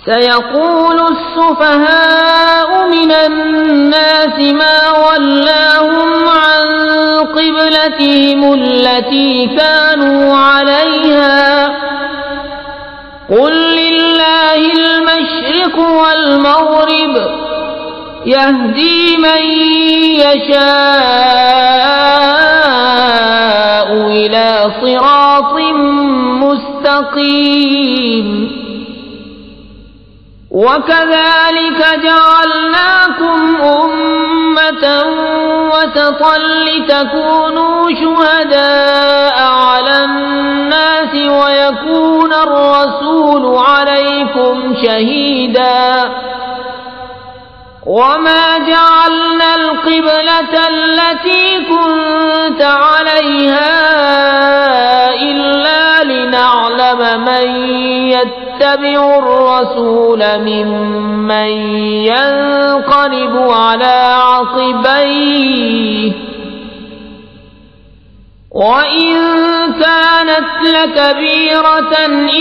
سيقول السفهاء من الناس ما ولاهم عن قبلتهم التي كانوا عليها قل لله المشرق والمغرب يهدي من يشاء إلى صراط مستقيم وَكَذَلِكَ جَعَلْنَاكُمْ أُمَّةً وَسَطًا لِتَكُونُوا شُهَدَاءَ عَلَى النَّاسِ وَيَكُونَ الرَّسُولُ عَلَيْكُمْ شَهِيدًا وَمَا جَعَلْنَا الْقِبْلَةَ الَّتِي كُنْتَ عَلَيْهَا إِلَّا لِنَعْلَمَ مَنْ يتبع الرسول ممن ينقلب على عقبيه وإن كانت لكبيرة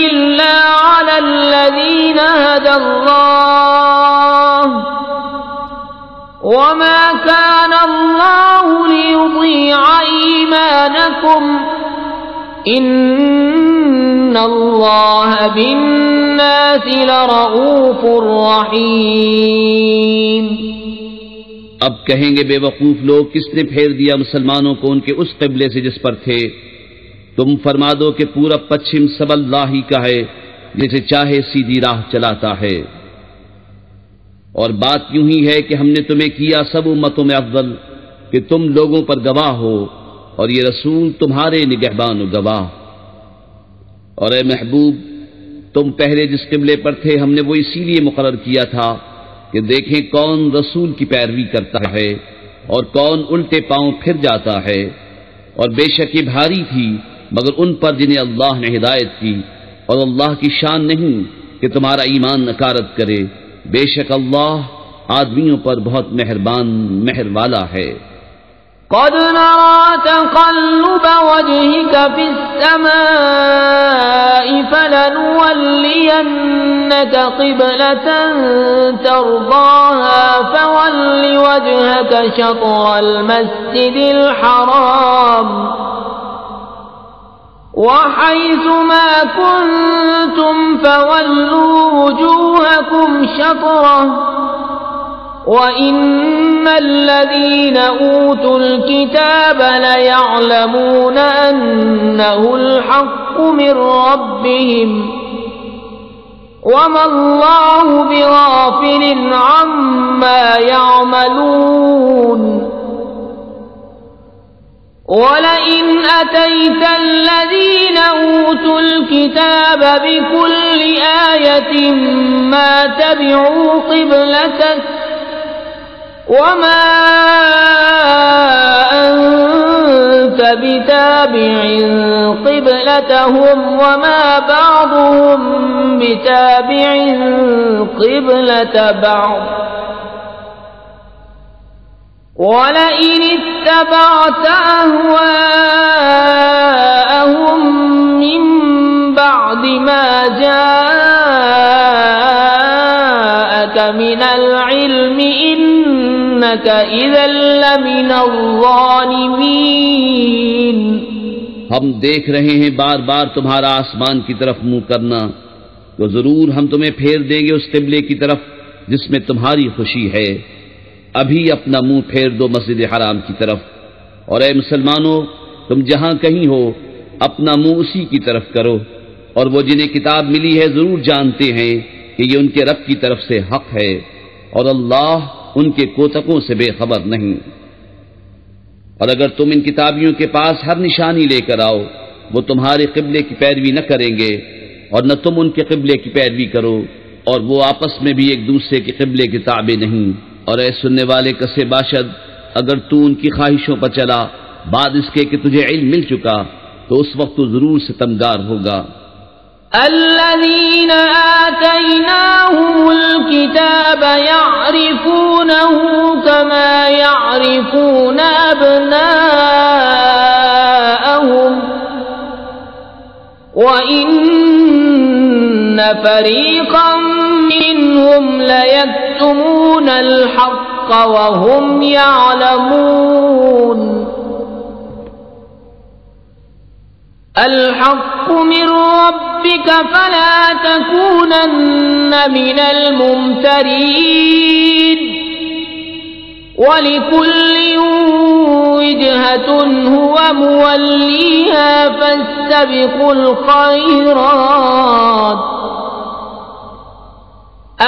إلا على الذين هدى الله وما كان الله ليضيع إيمانكم ان اللہ بالناس لرؤوف رحیم۔ اب کہیں گے بے وقوف لوگ، کس نے پھیر دیا مسلمانوں کو ان کے اس قبلے سے جس پر تھے؟ تم فرما دو کہ پورا پچھم سب اللہ ہی کا ہے، جسے چاہے سیدھی راہ چلاتا ہے۔ اور بات یوں ہی ہے کہ ہم نے تمہیں کیا سب امتوں میں افضل کہ تم لوگوں پر گواہ ہو، اور یہ رسول تمہارے نگہبان و گواہ۔ اور اے محبوب، تم پہلے جس قبلے پر تھے ہم نے وہ اسی لیے مقرر کیا تھا کہ دیکھیں کون رسول کی پیروی کرتا ہے اور کون الٹے پاؤں پھر جاتا ہے۔ اور بے شک یہ بھاری تھی مگر ان پر جنہیں اللہ نے ہدایت کی، اور اللہ کی شان نہیں کہ تمہارا ایمان نکارت کرے، بے شک اللہ آدمیوں پر بہت مہربان مہر والا ہے۔ قد نرى تقلب وجهك في السماء فلنولينك قبلة ترضاها فول وجهك شطر المسجد الحرام وحيث ما كنتم فولوا وجوهكم شطره وَإِنَّ الَّذِينَ أُوتُوا الْكِتَابَ لَيَعْلَمُونَ أَنَّهُ الْحَقُّ مِنْ رَبِّهِمْ وَمَا اللَّهُ بِغَافِلٍ عَمَّا يَعْمَلُونَ وَلَئِنْ أَتَيْتَ الَّذِينَ أُوتُوا الْكِتَابَ بِكُلِّ آيَةٍ مَا تَبِعُوا قِبْلَتَكَ وما أنت بتابع قبلتهم وما بعضهم بتابع قبلة بعض ولئن اتبعت أهواءهم من بعد ما جاءك من العلم إنك إذا لمن الظالمين۔ ہم دیکھ رہے ہیں بار بار تمہارا آسمان کی طرف منہ کرنا، تو ضرور ہم تمہیں پھیر دیں گے اس قبلے کی طرف جس میں تمہاری خوشی ہے۔ ابھی اپنا منہ پھیر دو مسجد حرام کی طرف، اور اے مسلمانوں تم جہاں کہیں ہو اپنا منہ اسی کی طرف کرو، اور وہ جنہیں کتاب ملی ہے ضرور جانتے ہیں کہ یہ ان کے رب کی طرف سے حق ہے، اور اللہ ان کے کوتکوں سے بے خبر نہیں۔ اور اگر تم ان کتابیوں کے پاس ہر نشانی لے کر آؤ، وہ تمہارے قبلے کی پیروی نہ کریں گے، اور نہ تم ان کے قبلے کی پیروی کرو، اور وہ آپس میں بھی ایک دوسرے کے قبلے کے تابع نہیں۔ اور اے سننے والے کسے باشد، اگر تو ان کی خواہشوں پر چلا بعد اس کے کہ تجھے علم مل چکا، تو اس وقت تو ضرور ستمگار ہوگا۔ الذين آتيناهم الكتاب يعرفونه كما يعرفون أبناءهم وإن فريقا منهم ليكتمون الحق وهم يعلمون الحق من ربك فلا تكونن من الممترين وَلِكُلٍّ وِجْهَةٌ هُوَ مُوَلِّيهَا فَاسْتَبِقُوا الْخَيْرَاتِ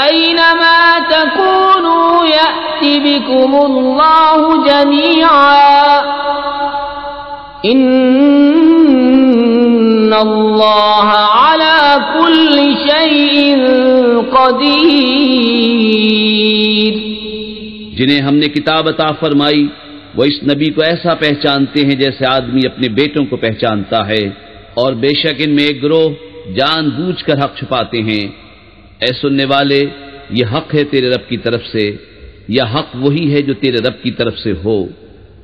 أَيْنَمَا تَكُونُوا يَأْتِ بِكُمُ اللَّهُ جَمِيعًا إِنَّ اللَّهَ عَلَى كُلِّ شَيْءٍ قَدِيرٌ۔ جنہیں ہم نے کتاب عطا فرمائی وہ اس نبی کو ایسا پہچانتے ہیں جیسے آدمی اپنے بیٹوں کو پہچانتا ہے، اور بے شک ان میں ایک گروہ جان بوجھ کر حق چھپاتے ہیں۔ اے سننے والے، یہ حق ہے تیرے رب کی طرف سے، یا حق وہی ہے جو تیرے رب کی طرف سے ہو،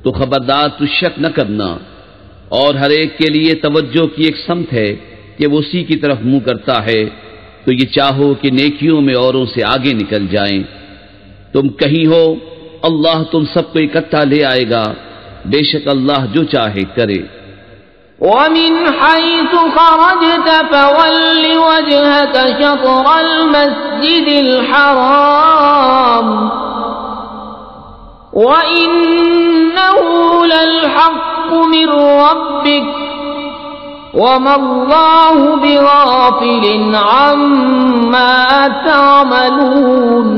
تو خبردار تو شک نہ کرنا۔ اور ہر ایک کے لیے توجہ کی ایک سمت ہے کہ وہ اسی کی طرف منہ کرتا ہے، تو یہ چاہو کہ نیکیوں میں اوروں سے آگے نکل جائیں۔ تم کہیں ہو اللہ تم سب کو اکٹھا لے آئے گا، بے شک اللہ جو چاہے کرے۔ وَمِنْ حَيْثُ خَرَجْتَ فَوَلِّ وَجْهَكَ شَطْرَ الْمَسْجِدِ الْحَرَامِ وَإِنَّهُ لَلْحَقُّ مِنْ رَبِّكَ وَمَا اللَّهُ بِغَافِلٍ عَمَّا تَعْمَلُونَ۔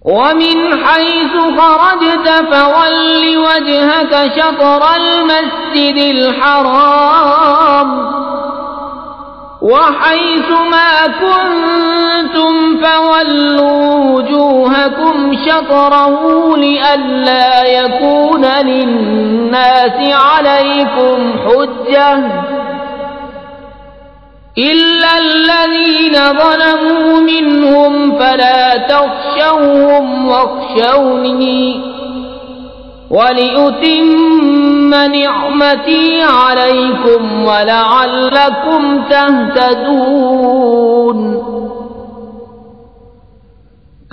وَمِنْ حَيْثُ خَرَجْتَ فَوَلِّ وَجْهَكَ شَطْرَ الْمَسْجِدِ الْحَرَامِ وَحَيْثُ مَا كُنْتُمْ فَوَلُّوا وُجُوهَكُمْ شَطْرَهُ لِئَلَّا يَكُونَ لِلنَّاسِ عَلَيْكُمْ حُجَّةٌ إِلَّا الَّذِينَ ظَلَمُوا مِنْهُمْ فَلَا تَخْشَوْهُمْ وَاخْشَوْنِي وَلِأُتِمَّ نِعْمَتِي عَلَيْكُمْ وَلَعَلَّكُمْ تَهْتَدُونَ۔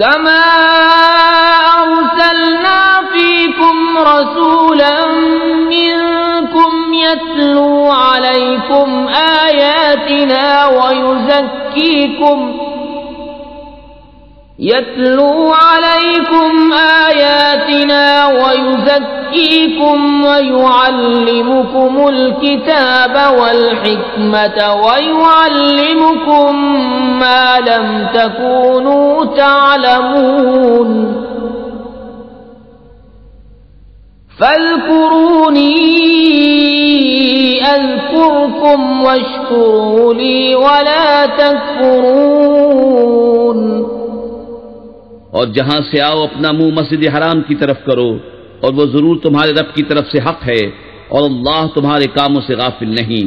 كَمَا أَرْسَلْنَا فِيكُمْ رَسُولًا مِّنكُمْ يَتْلُو عَلَيْكُمْ آيَاتِنَا وَيُزَكِّيكُمْ وَيُعَلِّمُكُمُ الْكِتَابَ وَالْحِكْمَةَ وَيُعَلِّمُكُم مَّا لَمْ تَكُونُوا تَعْلَمُونَ۔ فَاذْكُرُونِي أَذْكُرْكُمْ وَاشْكُرُوا لِي وَلَا تَكْفُرُونَ۔ اور جہاں سے آؤ اپنا منہ مسجد حرام کی طرف کرو، اور وہ ضرور تمہارے رب کی طرف سے حق ہے، اور اللہ تمہارے کاموں سے غافل نہیں۔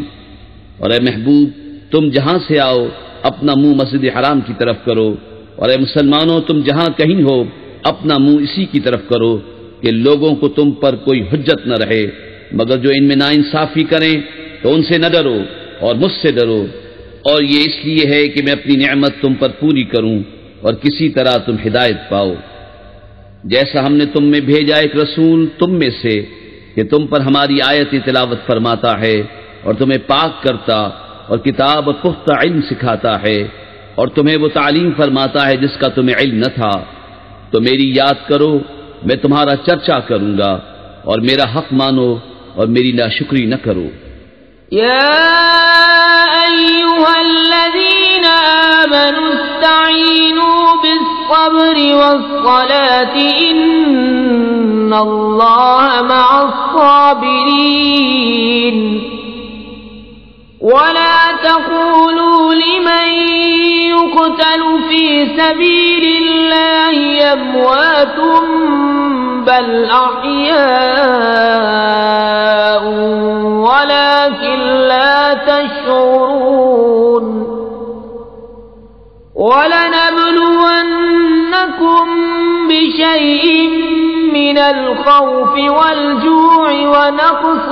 اور اے محبوب، تم جہاں سے آؤ اپنا منہ مسجد حرام کی طرف کرو، اور اے مسلمانوں تم جہاں کہیں ہو اپنا منہ اسی کی طرف کرو، کہ لوگوں کو تم پر کوئی حجت نہ رہے، مگر جو ان میں ناانصافی کریں تو ان سے نہ ڈرو اور مجھ سے ڈرو، اور یہ اس لیے ہے کہ میں اپنی نعمت تم پر پوری کروں اور کسی طرح تم ہدایت پاؤ۔ جیسا ہم نے تم میں بھیجا ایک رسول تم میں سے کہ تم پر ہماری آیتیں تلاوت فرماتا ہے اور تمہیں پاک کرتا اور کتاب اور پختہ علم سکھاتا ہے، اور تمہیں وہ تعلیم فرماتا ہے جس کا تمہیں علم نہ تھا، تو میری یاد کرو، میں تمہارا چرچا کروں گا، اور میرا حق مانو اور میری ناشکری نہ کرو۔ یا ایھا الذین آمنوا استعینوا بالصبر والصلاة ان اللہ مع الصابرین ولا تقولوا لمن يقتل في سبيل الله أموات بل أحياء ولكن لا تشعرون ولنبلونكم بشيء من الخوف والجوع ونقص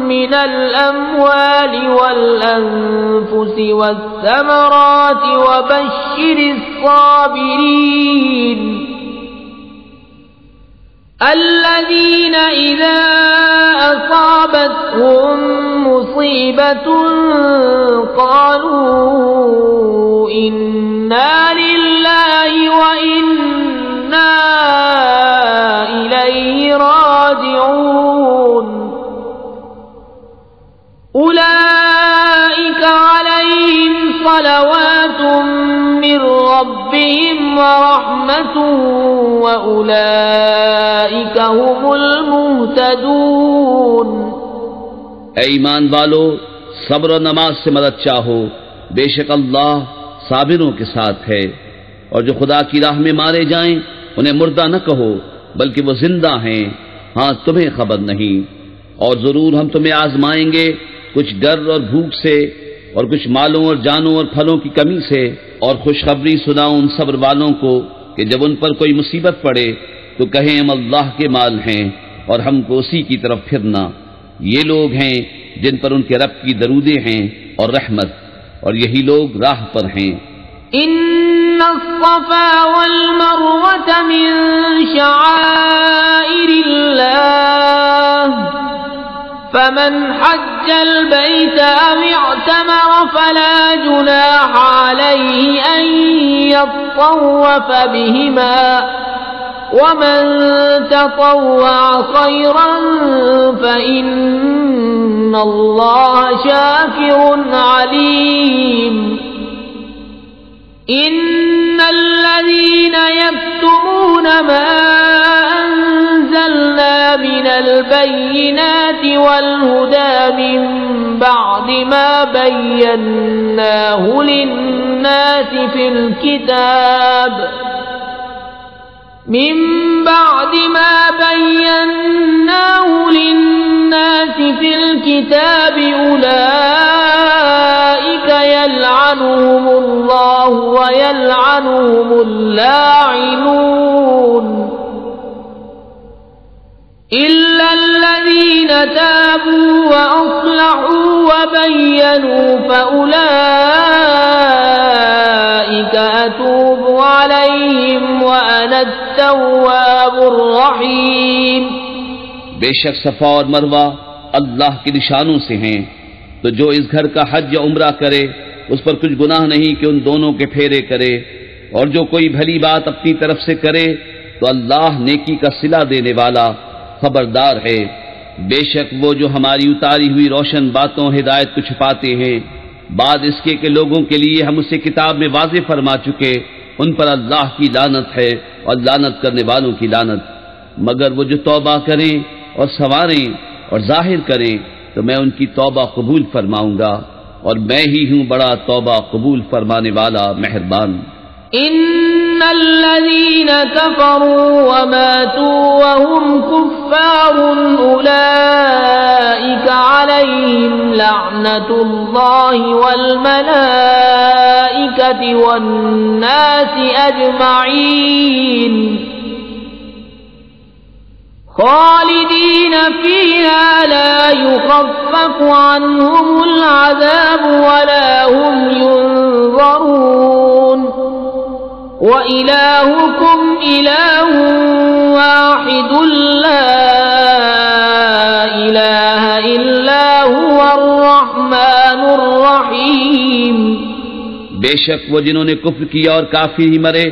من الأموال والأنفس والثمرات وبشر الصابرين الذين إذا أصابتهم مصيبة قالوا إنا لله وإنا إليه راجعون أولئك عليهم صلوات من ربهم ورحمة وأولئك هم المهتدون۔ اے ایمان والو، صبر و نماز سے مدد چاہو، بے شک اللہ صابروں کے ساتھ ہے۔ اور جو خدا کی راہ میں مارے جائیں انہیں مردہ نہ کہو بلکہ وہ زندہ ہیں، ہاں تمہیں خبر نہیں۔ اور ضرور ہم تمہیں آزمائیں گے، کچھ ڈر اور بھوک سے، اور کچھ مالوں اور جانوں اور پھلوں کی کمی سے، اور خوشخبری سناؤ ان صبر والوں کو کہ جب ان پر کوئی مصیبت پڑے تو کہیں ہم اللہ کے مال ہیں اور ہم کو اسی کی طرف پھرنا۔ یہ لوگ ہیں جن پر ان کے رب کی درودیں ہیں اور رحمت، اور یہی لوگ راہ پر ہیں۔ ان الصفا والمروة من شعائر الله فمن حج البيت أو اعتمر فلا جناح عليه أن يطوف بهما ومن تطوع خيرا فإن الله شاكر عليم۔ إن الذين يكتمون ما أنزلنا من البينات والهدى من بعد ما بيناه للناس في الكتاب أولئك يلعنهم الله ويلعنهم اللاعنون إلا الذين تابوا وأصلحوا وبينوا فأولئك أتوب عليهم وأنا التواب الرحيم۔ بے شک صفا اور مروہ اللہ کے نشانوں سے ہیں، تو جو اس گھر کا حج یا عمرہ کرے اس پر کچھ گناہ نہیں کہ ان دونوں کے پھیرے کرے، اور جو کوئی بھلی بات اپنی طرف سے کرے تو اللہ نیکی کا صلہ دینے والا خبردار ہے۔ بے شک وہ جو ہماری اتاری ہوئی روشن باتوں ہدایت کو چھپاتے ہیں، بعد اس کے کہ لوگوں کے لیے ہم اسے کتاب میں واضح فرما چکے، ان پر اللہ کی لعنت ہے اور لعنت کرنے والوں کی لعنت۔ مگر وہ جو توبہ کریں اور سنواریں اور ظاہر کریں تو میں ان کی توبہ قبول فرماؤں گا، اور میں ہی ہوں بڑا توبہ قبول فرمانے والا مہربان۔ ان الذين كفروا وماتوا وهم كفار اولئك عليهم لعنة الله والملائكة والناس اجمعين خالدين فيها لا يخفف عنهم العذاب ولا هم ينظرون وإلهكم إله واحد لا إله إلا هو الرحمن الرحيم۔ بے شک وہ جنہوں نے کفر کیا اور کافر ہی مرے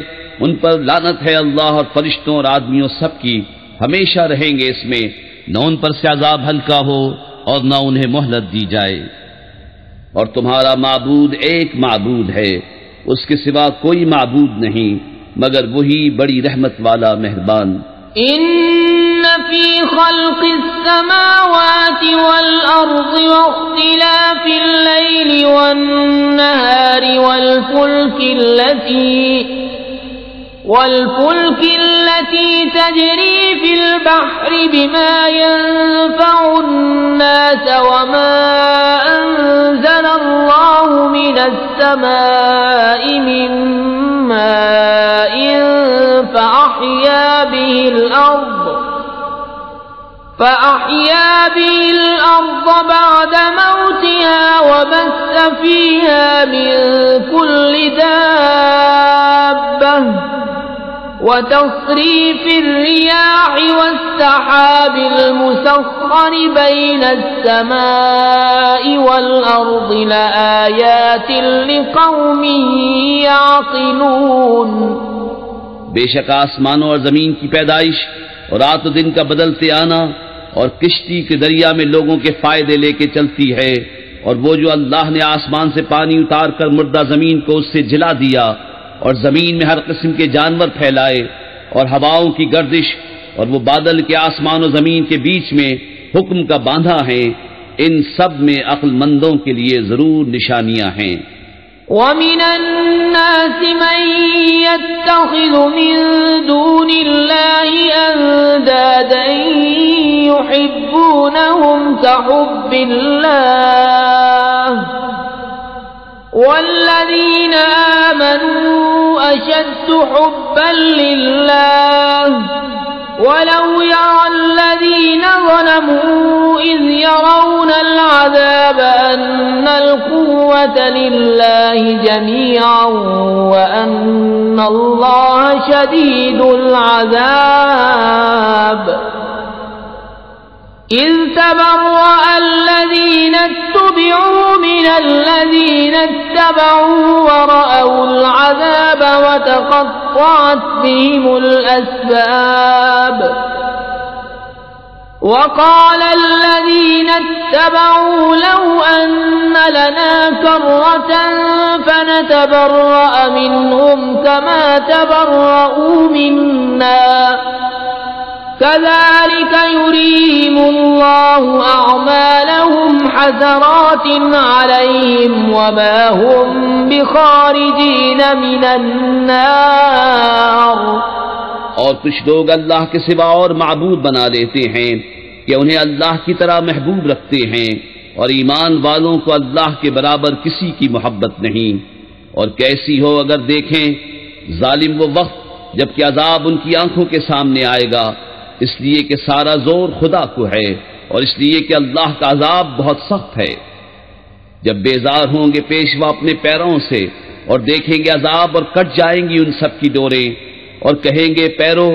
ان پر لعنت ہے اللہ اور فرشتوں اور آدمیوں سب کی، ہمیشہ رہیں گے اس میں، نہ ان پر سے عذاب ہلکا ہو اور نہ انہیں مہلت دی جائے۔ اور تمہارا معبود ایک معبود ہے، اس کے سوا کوئی معبود نہیں مگر وہی بڑی رحمت والا مہربان۔ ان فی خلق السماوات والارض واختلاف اللیل والنہار والفلك التي تجري في البحر بما ينفع الناس وما أنزل الله من السماء من ماء فأحيا به فأحيا به الأرض بعد موتها وبث فيها من كل دابة وتصريف الرياح والسحاب المسخر بين السماء والأرض لآيات لقوم يعقلون. بے شک آسمانوں اور زمین کی پیدائش اور رات و دن کا بدلتے آنا اور کشتی کے دریا میں لوگوں کے فائدے لے کے چلتی ہے، اور وہ جو اللہ نے آسمان سے پانی اتار کر مردہ زمین کو اس سے جلا دیا اور زمین میں ہر قسم کے جانور پھیلائے اور ہواؤں کی گردش اور وہ بادل کے آسمان و زمین کے بیچ میں حکم کا باندھا ہے، ان سب میں عقل مندوں کے لیے ضرور نشانیاں ہیں. وَمِنَ النَّاسِ مَن يَتَّخِذُ مِن دُونِ اللَّهِ أَندَادًا يُحِبُّونَهُمْ كَحُبِّ اللَّهِ وَالَّذِينَ آمَنُوا أَشَدُّ حُبًّا لِلَّهِ وَلَوْ يَرَى الَّذِينَ ظَلَمُوا إِذْ يَرَوْنَ الْعَذَابَ أَنَّ الْقُوَّةَ لِلَّهِ جَمِيعًا وَأَنَّ اللَّهَ شَدِيدُ الْعَذَابِ. إِذْ تَبَرَّأَ الَّذِينَ اتُّبِعُوا مِنَ الَّذِينَ اتَّبَعُوا وَرَأَوُا الْعَذَابَ وَتَقَطَّعَتْ بِهِمُ الْأَسْبَابُ. وَقَالَ الَّذِينَ اتَّبَعُوا لَوْ أَنَّ لَنَا كَرَّةً فَنَتَبَرَّأَ مِنْهُمْ كَمَا تَبَرَّؤُوا مِنَّا كَذَلِكَ يُرِيهِمُ اللَّهُ أَعْمَالَهُمْ حَسَرَاتٍ عَلَيْهِمْ وَمَا هُمْ بِخَارِجِينَ مِنَ النَّارِ. اور کچھ لوگ اللہ کے سوا اور معبود بنا لیتے ہیں کہ انہیں اللہ کی طرح محبوب رکھتے ہیں، اور ایمان والوں کو اللہ کے برابر کسی کی محبت نہیں. اور کیسی ہو اگر دیکھیں ظالم وہ وقت جب کہ عذاب ان کی آنکھوں کے سامنے آئے گا، اس لیے کہ سارا زور خدا کو ہے، اور اس لیے کہ اللہ کا عذاب بہت سخت ہے. جب بیزار ہوں گے پیشوا اپنے پیروں سے اور دیکھیں گے عذاب، اور کٹ جائیں گی ان سب کی ڈوریں، اور کہیں گے پیرو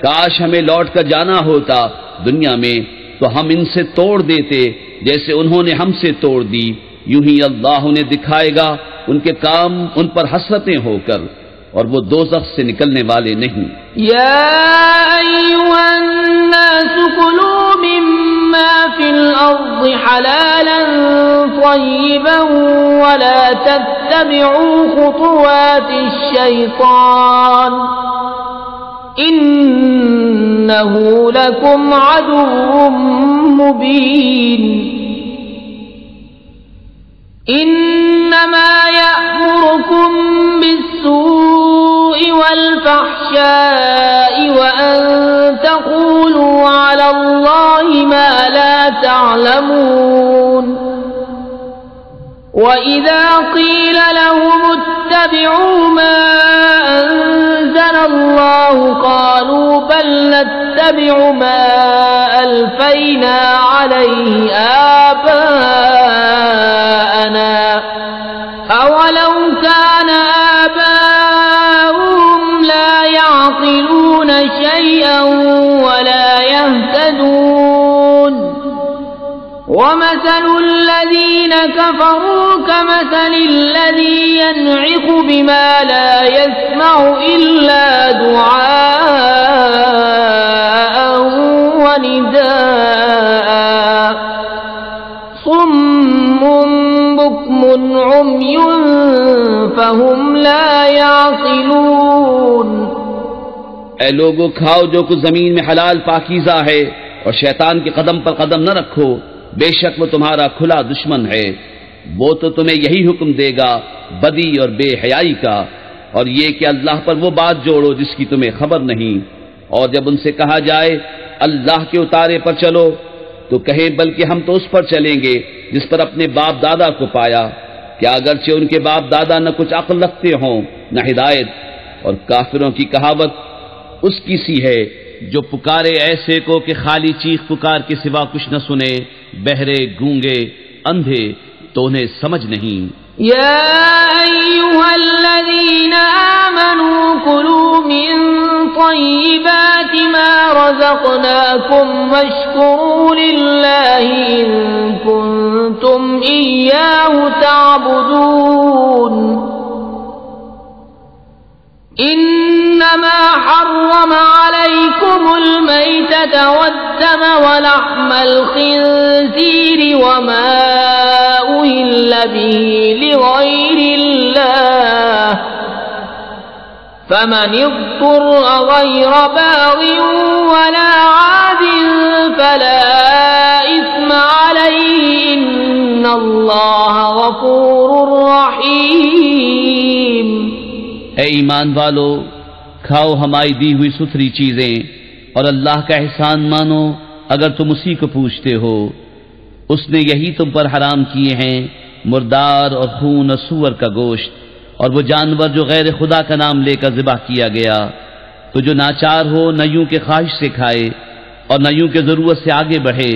کاش ہمیں لوٹ کر جانا ہوتا دنیا میں تو ہم ان سے توڑ دیتے جیسے انہوں نے ہم سے توڑ دی. یوں ہی اللہ انہیں دکھائے گا ان کے کام ان پر حسرتیں ہو کر، اور وہ دوزخ سے نکلنے والے نہیں. یا ایھا الناس کلوا مما فی الارض حلالا طیبا ولا تتبعوا خطوات الشیطان انه لکم عدو مبین. انما یأمرکم بالسوء والفحشاء وأن تقولوا على الله ما لا تعلمون. وإذا قيل لهم اتبعوا ما أنزل الله قالوا بل نتبع ما ألفينا عليه آباءنا أولو كان آباؤهم لا يعقلون شيئا ولا يهتدون. ومثل الذين كفروا كمثل الذي ينعق بما لا يسمع إلا دعاء ونداء صم بكم عمي فهم لا يعقلون. اے لوگو کھاؤ جو کچھ زمین میں حلال پاکیزہ ہے، اور شیطان کے قدم پر قدم نہ رکھو، بے شک وہ تمہارا کھلا دشمن ہے. وہ تو تمہیں یہی حکم دے گا بدی اور بے حیائی کا، اور یہ کہ اللہ پر وہ بات جوڑو جس کی تمہیں خبر نہیں. اور جب ان سے کہا جائے اللہ کے اتارے پر چلو تو کہیں بلکہ ہم تو اس پر چلیں گے جس پر اپنے باپ دادا کو پایا، کیا اگرچہ ان کے باپ دادا نہ کچھ عقل رکھتے ہوں نہ ہدایت. اور کافروں کی کہاوت اس کی سی ہے جو پکارے ایسے کو کہ خالی چیخ پکار کے سوا کچھ نہ سنے، بہرے، گونگے، اندھے، تو انہیں سمجھ نہیں۔ یا ایھا الذین آمنوا کلوا من طیبات ما رزقناکم واشکروا للہ ان کنتم ایاہ تعبدون۔ انما حرم عليكم الميتة والدم ولحم الخنزير وما أهل به لغير الله فمن اضطر غير باغ ولا عاد فلا إثم عليه إن الله غفور رحيم۔ اے ایمان والو، کھاؤ ہماری دی ہوئی ستھری چیزیں اور اللہ کا احسان مانو اگر تم اسی کو پوچھتے ہو۔ اس نے یہی تم پر حرام کیے ہیں، مردار اور خون اور سور کا گوشت، اور وہ جانور جو غیر خدا کا نام لے کر ذبح کیا گیا۔ تو جو ناچار ہو نہ یوں کے خواہش سے کھائے اور نہ یوں کے ضرورت سے آگے بڑھے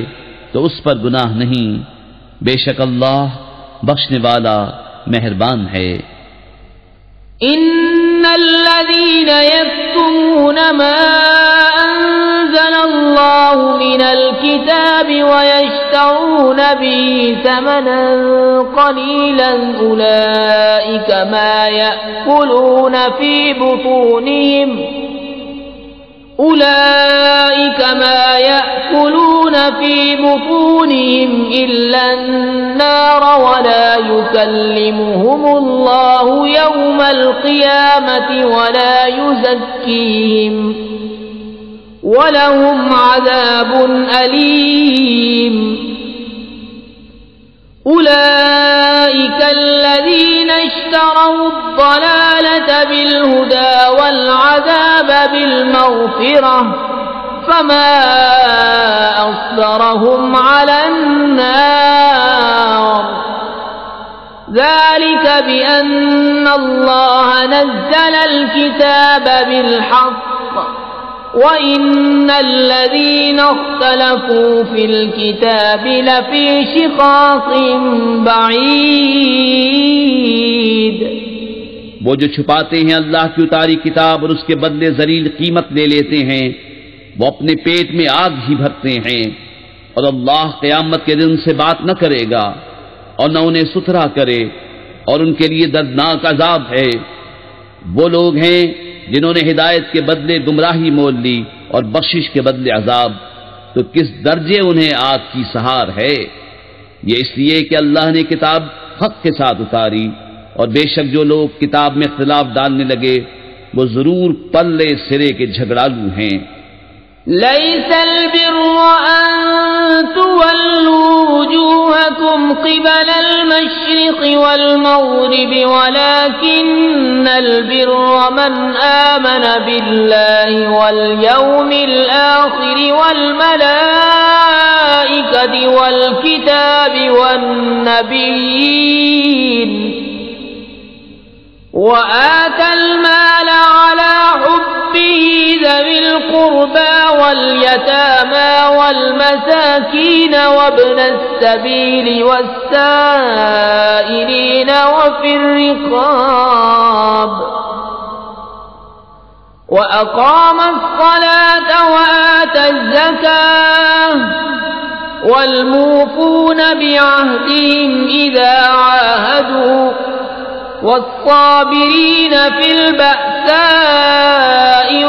تو اس پر گناہ نہیں، بے شک اللہ بخشنے والا مہربان ہے۔ ان الذين يكتمون ما انزل الله من الكتاب ويشترون به ثمنا قليلا اولئك ما يأكلون في بطونهم إلا النار ولا يكلمهم الله يوم القيامة ولا يزكيهم ولهم عذاب أليم۔ أولئك الذين اشتروا الضلالة بالهدى والعذاب بالمغفرة فما أصبرهم على النار ذلك بأن الله نزل الكتاب بالحق وَإِنَّ الَّذِينَ اخْتَلَفُوا فِي الْكِتَابِ لَفِي شِقَاقٍ بَعِيدٍ۔ وہ جو چھپاتے ہیں اللہ کی اتاری کتاب اور اس کے بدلے ذلیل قیمت لے لیتے ہیں، وہ اپنے پیٹ میں آگ ہی بھرتے ہیں، اور اللہ قیامت کے دن سے بات نہ کرے گا اور نہ انہیں ستھرا کرے، اور ان کے لیے دردناک عذاب ہے۔ وہ لوگ ہیں جنہوں نے ہدایت کے بدلے گمراہی مول لی اور بخشش کے بدلے عذاب، تو کس درجے انہیں آگ کی سہار ہے۔ یہ اس لیے کہ اللہ نے کتاب حق کے ساتھ اتاری، اور بے شک جو لوگ کتاب میں اختلاف ڈالنے لگے وہ ضرور پلے سرے کے جھگڑالو ہیں۔ ليس البر أن تولوا وجوهكم قبل المشرق والمغرب ولكن البر من آمن بالله واليوم الآخر والملائكة والكتاب والنبيين وآتى المال على حبه ذوي القربى واليتامى والمساكين وابن السبيل والسائلين وفي الرقاب وأقام الصلاة وآتى الزكاة والموفون بعهدهم إذا عاهدوا والصابرين في البأساء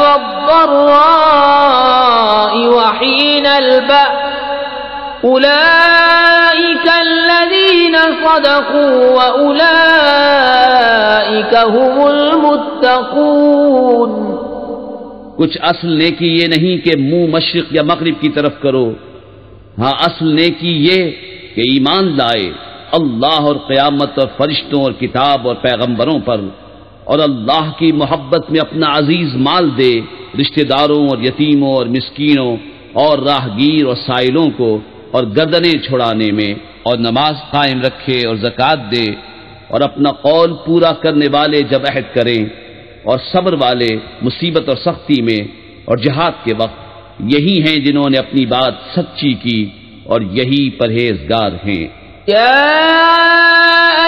والضراء وحين البأس أولئك الذين صدقوا وأولئك هم المتقون۔ کچھ اصل نیکی یہ نہیں کہ منہ مشرق یا مغرب کی طرف کرو، ہاں اصل نیکی یہ کہ ایمان لائے اللہ اور قیامت اور فرشتوں اور کتاب اور پیغمبروں پر، اور اللہ کی محبت میں اپنا عزیز مال دے رشتہ داروں اور یتیموں اور مسکینوں اور راہگیر اور سائلوں کو، اور گردنیں چھڑانے میں، اور نماز قائم رکھے اور زکوٰۃ دے، اور اپنا قول پورا کرنے والے جب عہد کریں، اور صبر والے مصیبت اور سختی میں اور جہاد کے وقت، یہی ہیں جنہوں نے اپنی بات سچی کی اور یہی پرہیزگار ہیں۔ يا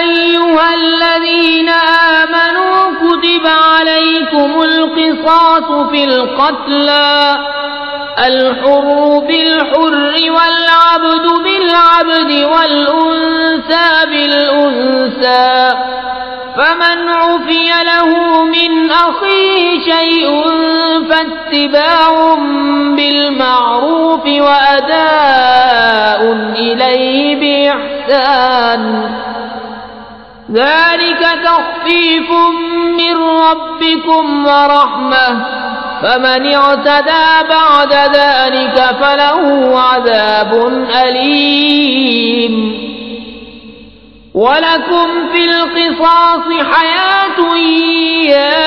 أيها الذين آمنوا كتب عليكم القصاص في القتلى الحر بالحر والعبد بالعبد والأنثى بالأنثى فمن عفي له من أخيه شيء فاتباع بالمعروف وأداء إليه بإحسان ذلك تخفيف من ربكم ورحمة فمن اعتدى بعد ذلك فله عذاب أليم وَلَكُمْ فِي الْقِصَاصِ حَيَاةٌ يَا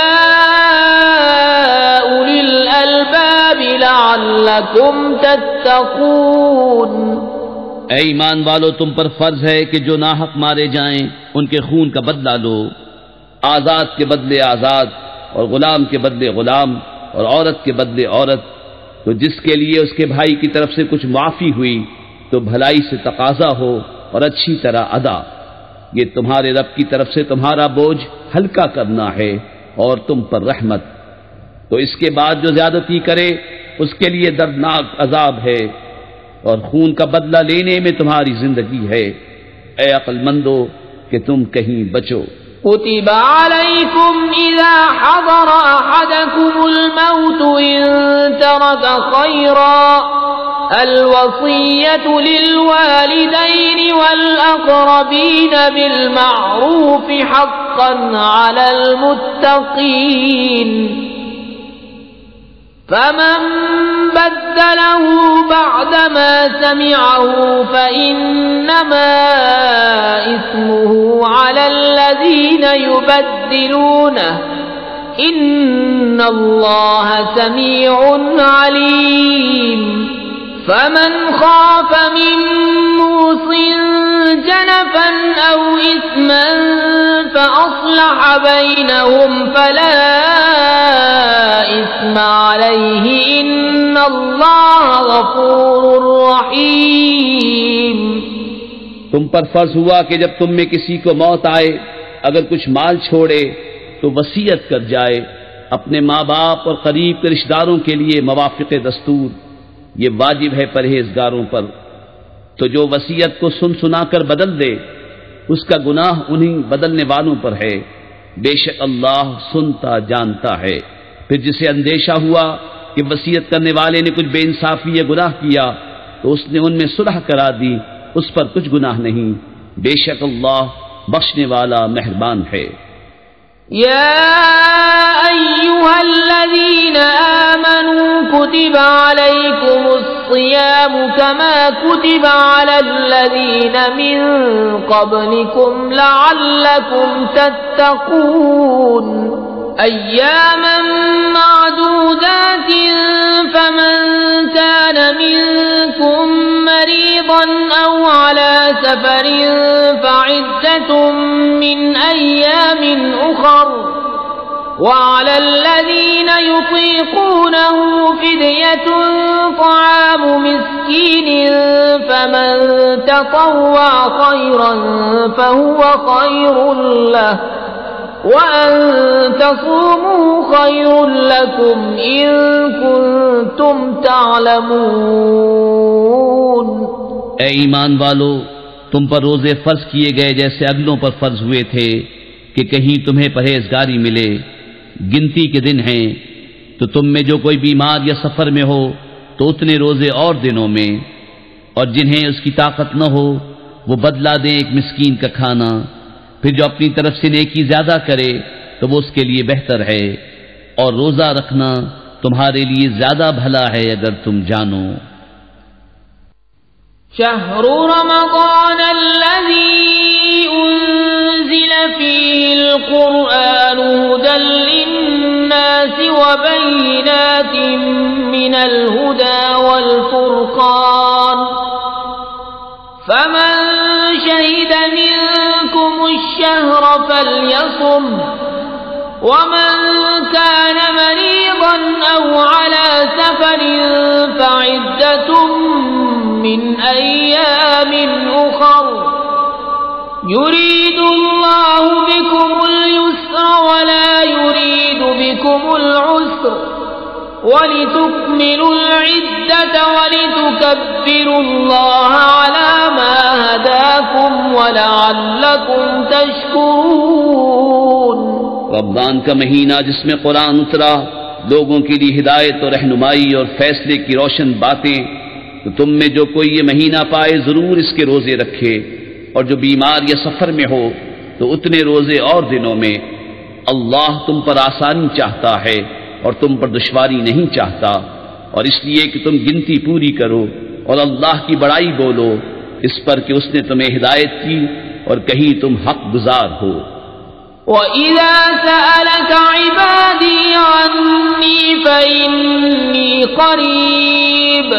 أُولِي الْأَلْبَابِ لَعَلَّكُمْ تَتَّقُونَ۔ اے ایمان والو، تم پر فرض ہے کہ جو ناحق مارے جائیں ان کے خون کا بدلہ لو، آزاد کے بدلے آزاد اور غلام کے بدلے غلام اور عورت کے بدلے عورت، تو جس کے لیے اس کے بھائی کی طرف سے کچھ معافی ہوئی تو بھلائی سے تقاضا ہو اور اچھی طرح ادا، یہ تمہارے رب کی طرف سے تمہارا بوجھ ہلکا کرنا ہے اور تم پر رحمت۔ تو اس کے بعد جو زیادتی کرے اس کے لیے دردناک عذاب ہے اور خون کا بدلہ لینے میں تمہاری زندگی ہے۔ اے عقل مندو کہ تم کہیں بچو۔ كتب عليكم إذا حضر أحدكم الموت إن ترك خيرا الوصية للوالدين والأقربين بالمعروف حقا على المتقين فمن بدله بعدما سمعه فإنما إثمه على الذين يبدلونه إن الله سميع عليم فمن خاف من موص جنفا أو إثما فأصلح بينهم فلا إثم عليه إن الله غفور رحيم۔ تم پر فرض ہوا کہ جب تم میں کسی کو موت آئے اگر کچھ مال چھوڑے تو وصیت کر جائے، اپنے ماں باپ اور قریب کے رشتہ داروں کے لیے موافق دستور، یہ واجب ہے پرہیزگاروں پر۔ تو جو وصیت کو سن سنا کر بدل دے اس کا گناہ انہی بدلنے والوں پر ہے، بے شک اللہ سنتا جانتا ہے۔ پھر جسے اندیشہ ہوا کہ وصیت کرنے والے نے کچھ بے انصافی یا گناہ کیا تو اس نے ان میں صلح کرا دی، اس پر کچھ گناہ نہیں، بے شک اللہ بخشنے والا مہربان ہے۔ يا أيها الذين آمنوا كتب عليكم الصيام كما كتب على الذين من قبلكم لعلكم تتقون أياما معدودات فمن كان منكم مريضا أو على سفر فعدة من أيام أخر وعلى الذين يطيقونه فدية طعام مسكين فمن تطوع خيرا فهو خير له وأن تصوموا خير لكم إن كنتم تعلمون۔ اے ایمان والو، تم پر روزے فرض کیے گئے جیسے اگلوں پر فرض ہوئے تھے کہ کہیں تمہیں پرہیزگاری ملے۔ گنتی کے دن ہیں تو تم میں جو کوئی بیمار یا سفر میں ہو تو اتنے روزے اور دنوں میں، اور جنہیں اس کی طاقت نہ ہو وہ بدلا دیں ایک مسکین کا کھانا، پھر جو اپنی طرف سے نیکی زیادہ کرے تو وہ اس کے لیے بہتر ہے، اور روزہ رکھنا تمہارے لیے زیادہ بھلا ہے اگر تم جانو۔ شهر رمضان الذي أنزل فيه القرآن هدى للناس وبينات من الهدى والفرقان فمن شهد منكم الشهر فليصم ومن كان مريضا أو على سفر فعدة من أيام أخر يريد الله بكم اليسر ولا يريد بكم العسر وَلِتُكْمِلُوا الْعِدَّةَ وَلِتُكَبِّرُوا اللَّهَ عَلَى مَا هَدَاكُمْ وَلَعَلَّكُمْ تَشْكُرُونَ۔ رمضان کا مہینہ جس میں قرآن اترا، لوگوں کے لیے ہدایت اور رہنمائی اور فیصلے کی روشن باتیں، تو تم میں جو کوئی یہ مہینہ پائے ضرور اس کے روزے رکھے، اور جو بیمار یا سفر میں ہو تو اتنے روزے اور دنوں میں۔ اللہ تم پر آسانی چاہتا ہے اور تم پر دشواری نہیں چاہتا، اور اس لیے کہ تم گنتی پوری کرو اور اللہ کی بڑائی بولو، اس پر کہ اس نے تمہیں ہدایت کی اور کہیں تم حق گزار ہو۔ وَإِذَا سَأَلَكَ عِبَادِي عَنِّي فَإِنِّي قَرِيبٌ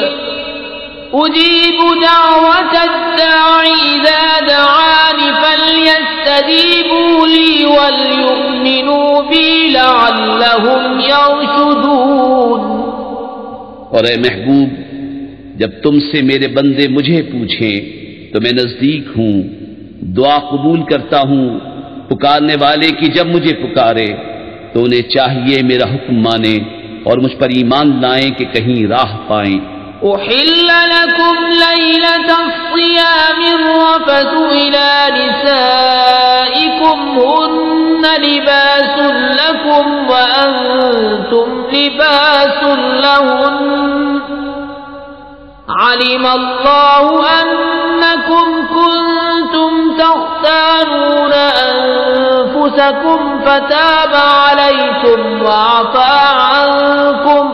أُجِيبُ دَعْوَةَ الدَّاعِ إِذَا دَعَانِ فَلْيَسْتَجِيبُوا لِي وَلْيُؤْمِنُوا بِي لَعَلَّهُمْ يَرْشُدُونَ۔ اور اے محبوب، جب تم سے میرے بندے مجھے پوچھیں تو میں نزدیک ہوں، دعا قبول کرتا ہوں پکارنے والے کی جب مجھے پکارے، تو انہیں چاہیے میرا حکم مانیں اور مجھ پر ایمان لائیں کہ کہیں راہ پائیں۔ أحل لكم ليلة الصيام الرفث إلى نسائكم هن لباس لكم وأنتم لباس لهن علم الله أنكم كنتم تختانون أنفسكم فتاب عليكم وعفى عنكم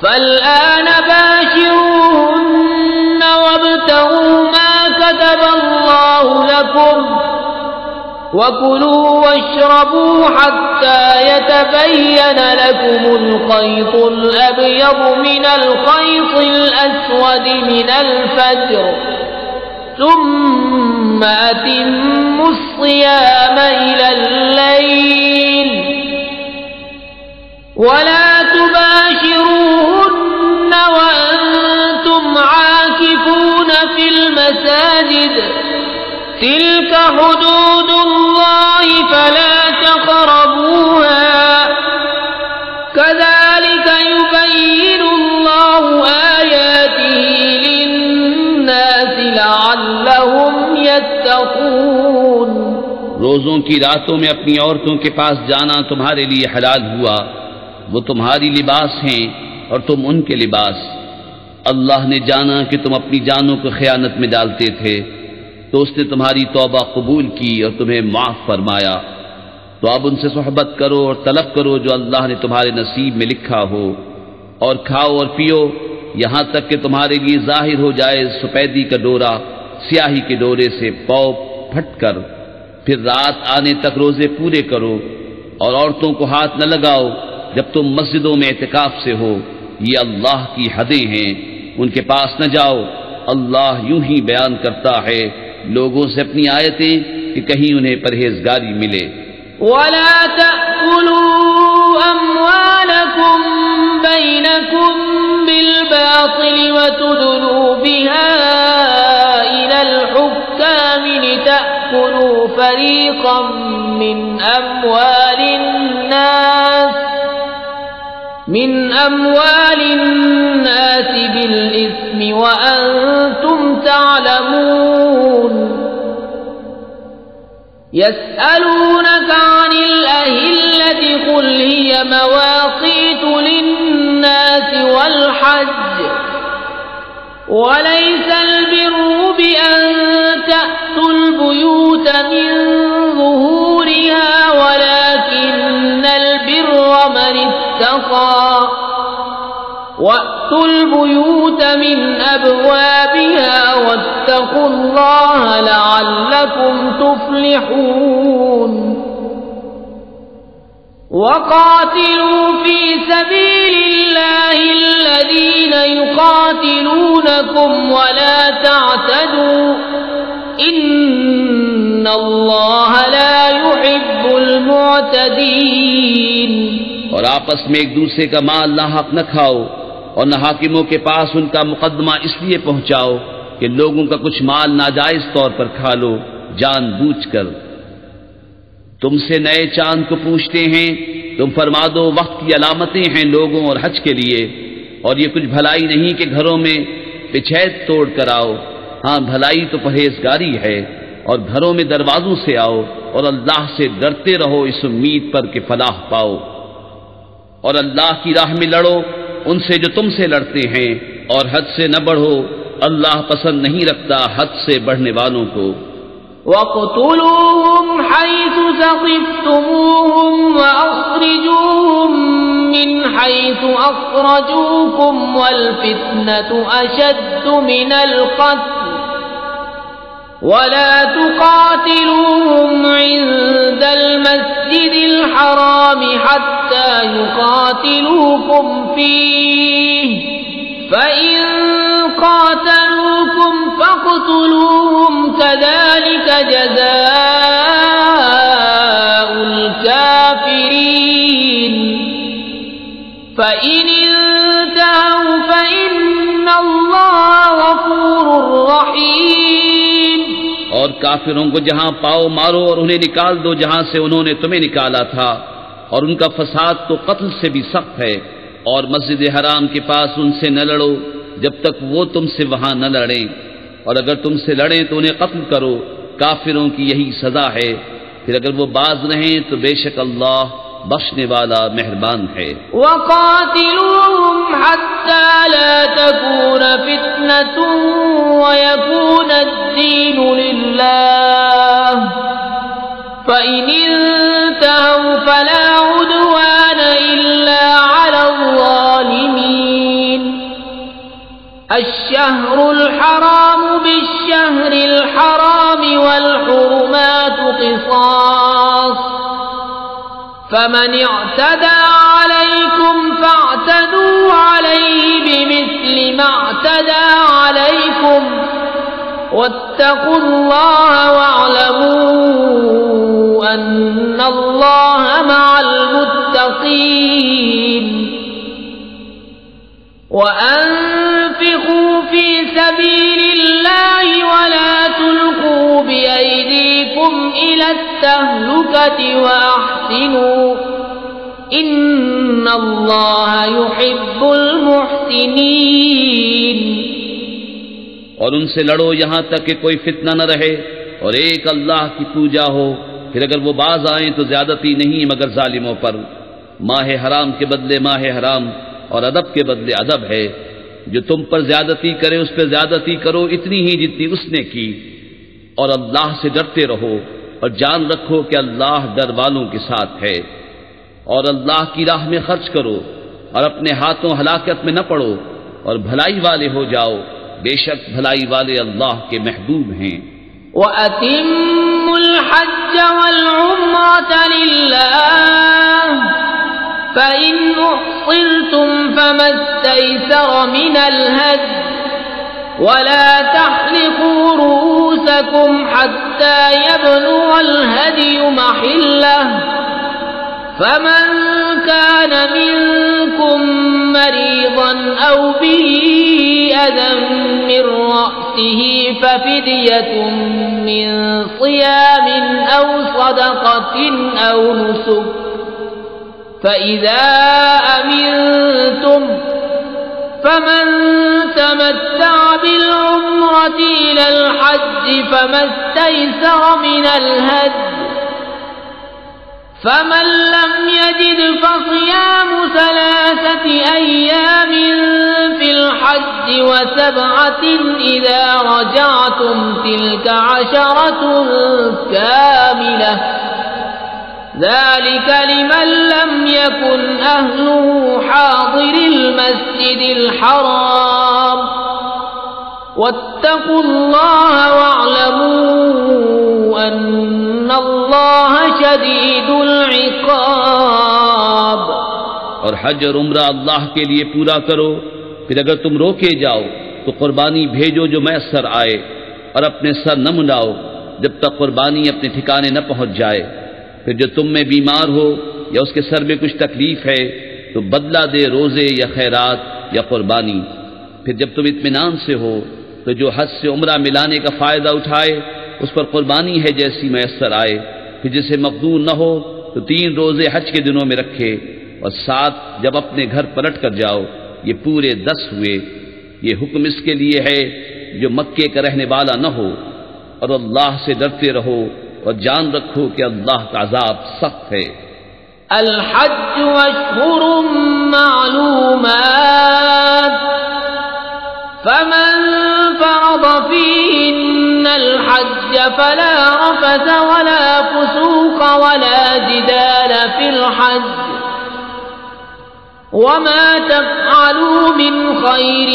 فالآن باشروهن وابتغوا ما كتب الله لكم وكلوا واشربوا حتى يتبين لكم الخيط الأبيض من الخيط الأسود من الفجر ثم أتموا الصيام إلى الليل ولا تباشروهن وأنتم عاكفون في المساجد تلك حدود الله فلا تقربوها كذلك يبين الله آياته للناس لعلهم يتقون۔ روزوں کی راتوں میں اپنی عورتوں کے پاس جانا تمہارے لیے حلال ہوا، وہ تمہاری لباس ہیں اور تم ان کے لباس۔ اللہ نے جانا کہ تم اپنی جانوں کو خیانت میں ڈالتے تھے، تو اس نے تمہاری توبہ قبول کی اور تمہیں معاف فرمایا، تو اب ان سے صحبت کرو اور طلب کرو جو اللہ نے تمہارے نصیب میں لکھا ہو، اور کھاؤ اور پیو یہاں تک کہ تمہارے لیے ظاہر ہو جائے سفیدی کا ڈورا سیاہی کے ڈورے سے پاؤ پھٹ کر، پھر رات آنے تک روزے پورے کرو، اور عورتوں کو ہاتھ نہ لگاؤ جب تم مسجدوں میں اعتکاف سے ہو، یہ اللہ کی حدیں ہیں، ان کے پاس نہ جاؤ۔ اللہ یوں ہی بیان کرتا ہے لوگوں سے اپنی آیتیں کہ کہیں انہیں پرہیزگاری ملے۔ وَلَا تَأْكُلُوا أَمْوَالَكُمْ بَيْنَكُمْ بِالْبَاطِلِ وَتُدْلُوا بِهَا إِلَى الْحُكَّامِ لِتَأْكُلُوا فَرِيقًا مِّنْ أَمْوَالِ النَّاسِ بِالْإِثْمِ وَأَنْتُمْ تَعْلَمُونَ۔ يَسْأَلُونَكَ عَنِ الْأَهِلَّةِ قُلْ هِيَ مَوَاقِيتُ لِلنَّاسِ وَالْحَجِّ وَلَيْسَ الْبِرُّ بِأَن تَأْتُوا الْبُيُوتَ مِن ظُهُورِهَا وَلَكِنَّ الْبِرَّ مَنِ اتَّقَى وَأْتُوا الْبُيُوتَ مِنْ أَبْوَابِهَا وَاتَّقُوا اللَّهَ لَعَلَّكُمْ تُفْلِحُونَ۔ وَقَاتِلُوا فِي سَبِيلِ اللَّهِ الَّذِينَ يُقَاتِلُونَكُمْ وَلَا تَعْتَدُوا إِنَّ اللَّهَ لَا يُحِبُّ المعتدين اور آپس میں ایک دوسرے کا مال ناحق نہ کھاؤ، اور نہ حاکموں کے پاس ان کا مقدمہ اس لیے پہنچاؤ کہ لوگوں کا کچھ مال ناجائز طور پر کھا لو جان بوجھ کر۔ تم سے نئے چاند کو پوچھتے ہیں، تم فرما دو وقت کی علامتیں ہیں لوگوں اور حج کے لیے، اور یہ کچھ بھلائی نہیں کہ گھروں میں پچھیت توڑ کر آؤ، ہاں بھلائی تو پرہیزگاری ہے، اور گھروں میں دروازوں سے آؤ، اور اللہ سے ڈرتے رہو اس امید پر کہ فلاح پاؤ، اور اللہ کی راہ میں لڑو ان سے جو تم سے لڑتے ہیں، اور حد سے نہ بڑھو، اللہ پسند نہیں رکھتا حد سے بڑھنے والوں کو۔ وَاقْتُلُوهُمْ حَيْثُ ثَقِفْتُمُوهُمْ وَأَخْرِجُوهُمْ مِنْ حَيْثُ أَخْرَجُوكُمْ وَالْفِتْنَةُ أَشَدُّ مِنَ الْقَتْلِ وَلَا تُقَاتِلُوهُمْ عِندَ الْمَسْجِدِ الْحَرَامِ حَتَّى يُقَاتِلُوكُمْ فِيهِ فَإِن قَاتَلُوكُمْ فَاقْتُلُوهُمْ كَذَلِكَ جَزَاءُ الْكَافِرِينَ فَإِنِ انتهوا فَإِنَّ اللَّهَ غَفُورٌ رَّحِيمٌ اور کافروں کو جہاں پاؤ مارو اور انہیں نکال دو جہاں سے انہوں نے تمہیں نکالا تھا، اور ان کا فساد تو قتل سے بھی سخت ہے، اور مسجد حرام کے پاس ان سے نہ لڑو جب تک وہ تم سے وہاں نہ لڑیں، اور اگر تم سے لڑیں تو انہیں قتل کرو، کافروں کی یہی سزا ہے، پھر اگر وہ باز رہیں تو بے شک اللہ بخشنے والا مہربان ہے۔ وَقَاتِلُوهُمْ حَتَّى لَا تَكُونَ فِتْنَةٌ وَيَكُونَ الدِّينُ لِلَّهِ فَإِنِ انتهوا فَلَا عُدْوَانَ إِلَّا عَلَى الظَّالِمِينَ الشَّهْرُ الْحَرَامُ بِالشَّهْرِ الْحَرَامِ وَالْحُرُمَاتُ قِصَاصٌ فَمَنِ اعْتَدَى عَلَيْكُمْ فَاعْتَدُوا عَلَيْهِ بِمِثْلِ مَا اعْتَدَى عَلَيْكُمْ وَاتَّقُوا اللَّهَ وَاعْلَمُوا أَنَّ اللَّهَ مَعَ الْمُتَّقِينَ وَأَنفِقُوا فِي سَبِيلِ اللَّهِ وَلَا تُلْقُوا بِأَيْدِيكُمْ إِلَى التَّهْلُكَةِ وَأَحْسِنُوا إِنَّ اللَّهَ يُحِبُّ الْمُحْسِنِينَ اور ان سے لڑو یہاں تک کہ کوئی فتنہ نہ رہے اور ایک اللہ کی پوجا ہو، پھر اگر وہ باز آئیں تو زیادتی نہیں مگر ظالموں پر۔ ماہ حرام کے بدلے ماہ حرام اور ادب کے بدلے ادب ہے، جو تم پر زیادتی کرے اس پہ زیادتی کرو اتنی ہی جتنی اس نے کی، اور اللہ سے ڈرتے رہو اور جان رکھو کہ اللہ ڈر والوں کے ساتھ ہے، اور اللہ کی راہ میں خرچ کرو اور اپنے ہاتھوں ہلاکت میں نہ پڑو اور بھلائی والے ہو جاؤ، بے شک بھلائی والے اللہ کے محبوب ہیں۔ وَأَتِمُّوا الْحَجَّ وَالْعُمْرَةَ لِلَّهِ فَإِنْ أُحْصِرْتُمْ فَمَا اسْتَيْسَرَ مِنَ الْهَدْيِ وَلَا تَحْلِقُوا رُؤُوسَكُمْ حَتَّى يَبْلُغَ الْهَدْيُ مَحِلَّهُ فَمَنْ كَانَ مِنْكُمْ مَرِيضًا أَوْ بِهِ أَذًى مِّن رَّأْسِهِ فَفِدْيَةٌ مِّن صِيَامٍ أَوْ صَدَقَةٍ أَوْ نُسُكٍ فَإِذَا أَمِنْتُمْ فَمَنْ تَمَتَّعَ بِالْعُمْرَةِ إِلَى الْحَجِّ فَمَا اسْتَيْسَرَ مِنَ الْهَدْيِ فَمَنْ لَمْ يَجِدْ فَصِيَامُ 3 أَيَّامٍ فِي الْحَجِّ و7 إِذَا رَجَعْتُمْ تِلْكَ 10 كَامِلَةٌ ذَلِكَ لِمَنْ لَمْ يَكُنْ أَهْلُهُ حَاضِرِ الْمَسْجِدِ الْحَرَامِ وَاتَّقُوا اللَّهَ وَاعْلَمُوا أَنَّ اللَّهَ شَدِيدُ الْعِقَابِ اور حج اور عمرہ اللہ کے لیے پورا کرو، پھر اگر تم روکے جاؤ تو قربانی بھیجو جو میسر آئے، اور اپنے سر نہ منڈاؤ جب تک قربانی اپنے ٹھکانے نہ پہنچ جائے، پھر جو تم میں بیمار ہو یا اس کے سر میں کچھ تکلیف ہے تو بدلہ دے روزے یا خیرات یا قربانی۔ پھر جب تم اطمینان سے ہو تو جو حج سے عمرہ ملانے کا فائدہ اٹھائے اس پر قربانی ہے جیسی میسر آئے۔ پھر جسے مقدور نہ ہو تو 3 روزے حج کے دنوں میں رکھے، اور 7 جب اپنے گھر پلٹ کر جاؤ، یہ پورے 10 ہوئے۔ یہ حکم اس کے لیے ہے جو مکے کا رہنے والا نہ ہو، اور اللہ سے ڈرتے رہو اور جان رکھو کہ اللہ کا عذاب سخت ہے۔ الحج اشہر معلومات فمن فرض فيهن الحج فلا رفث ولا فسوق ولا جدال في الحج وما تفعلوا من خير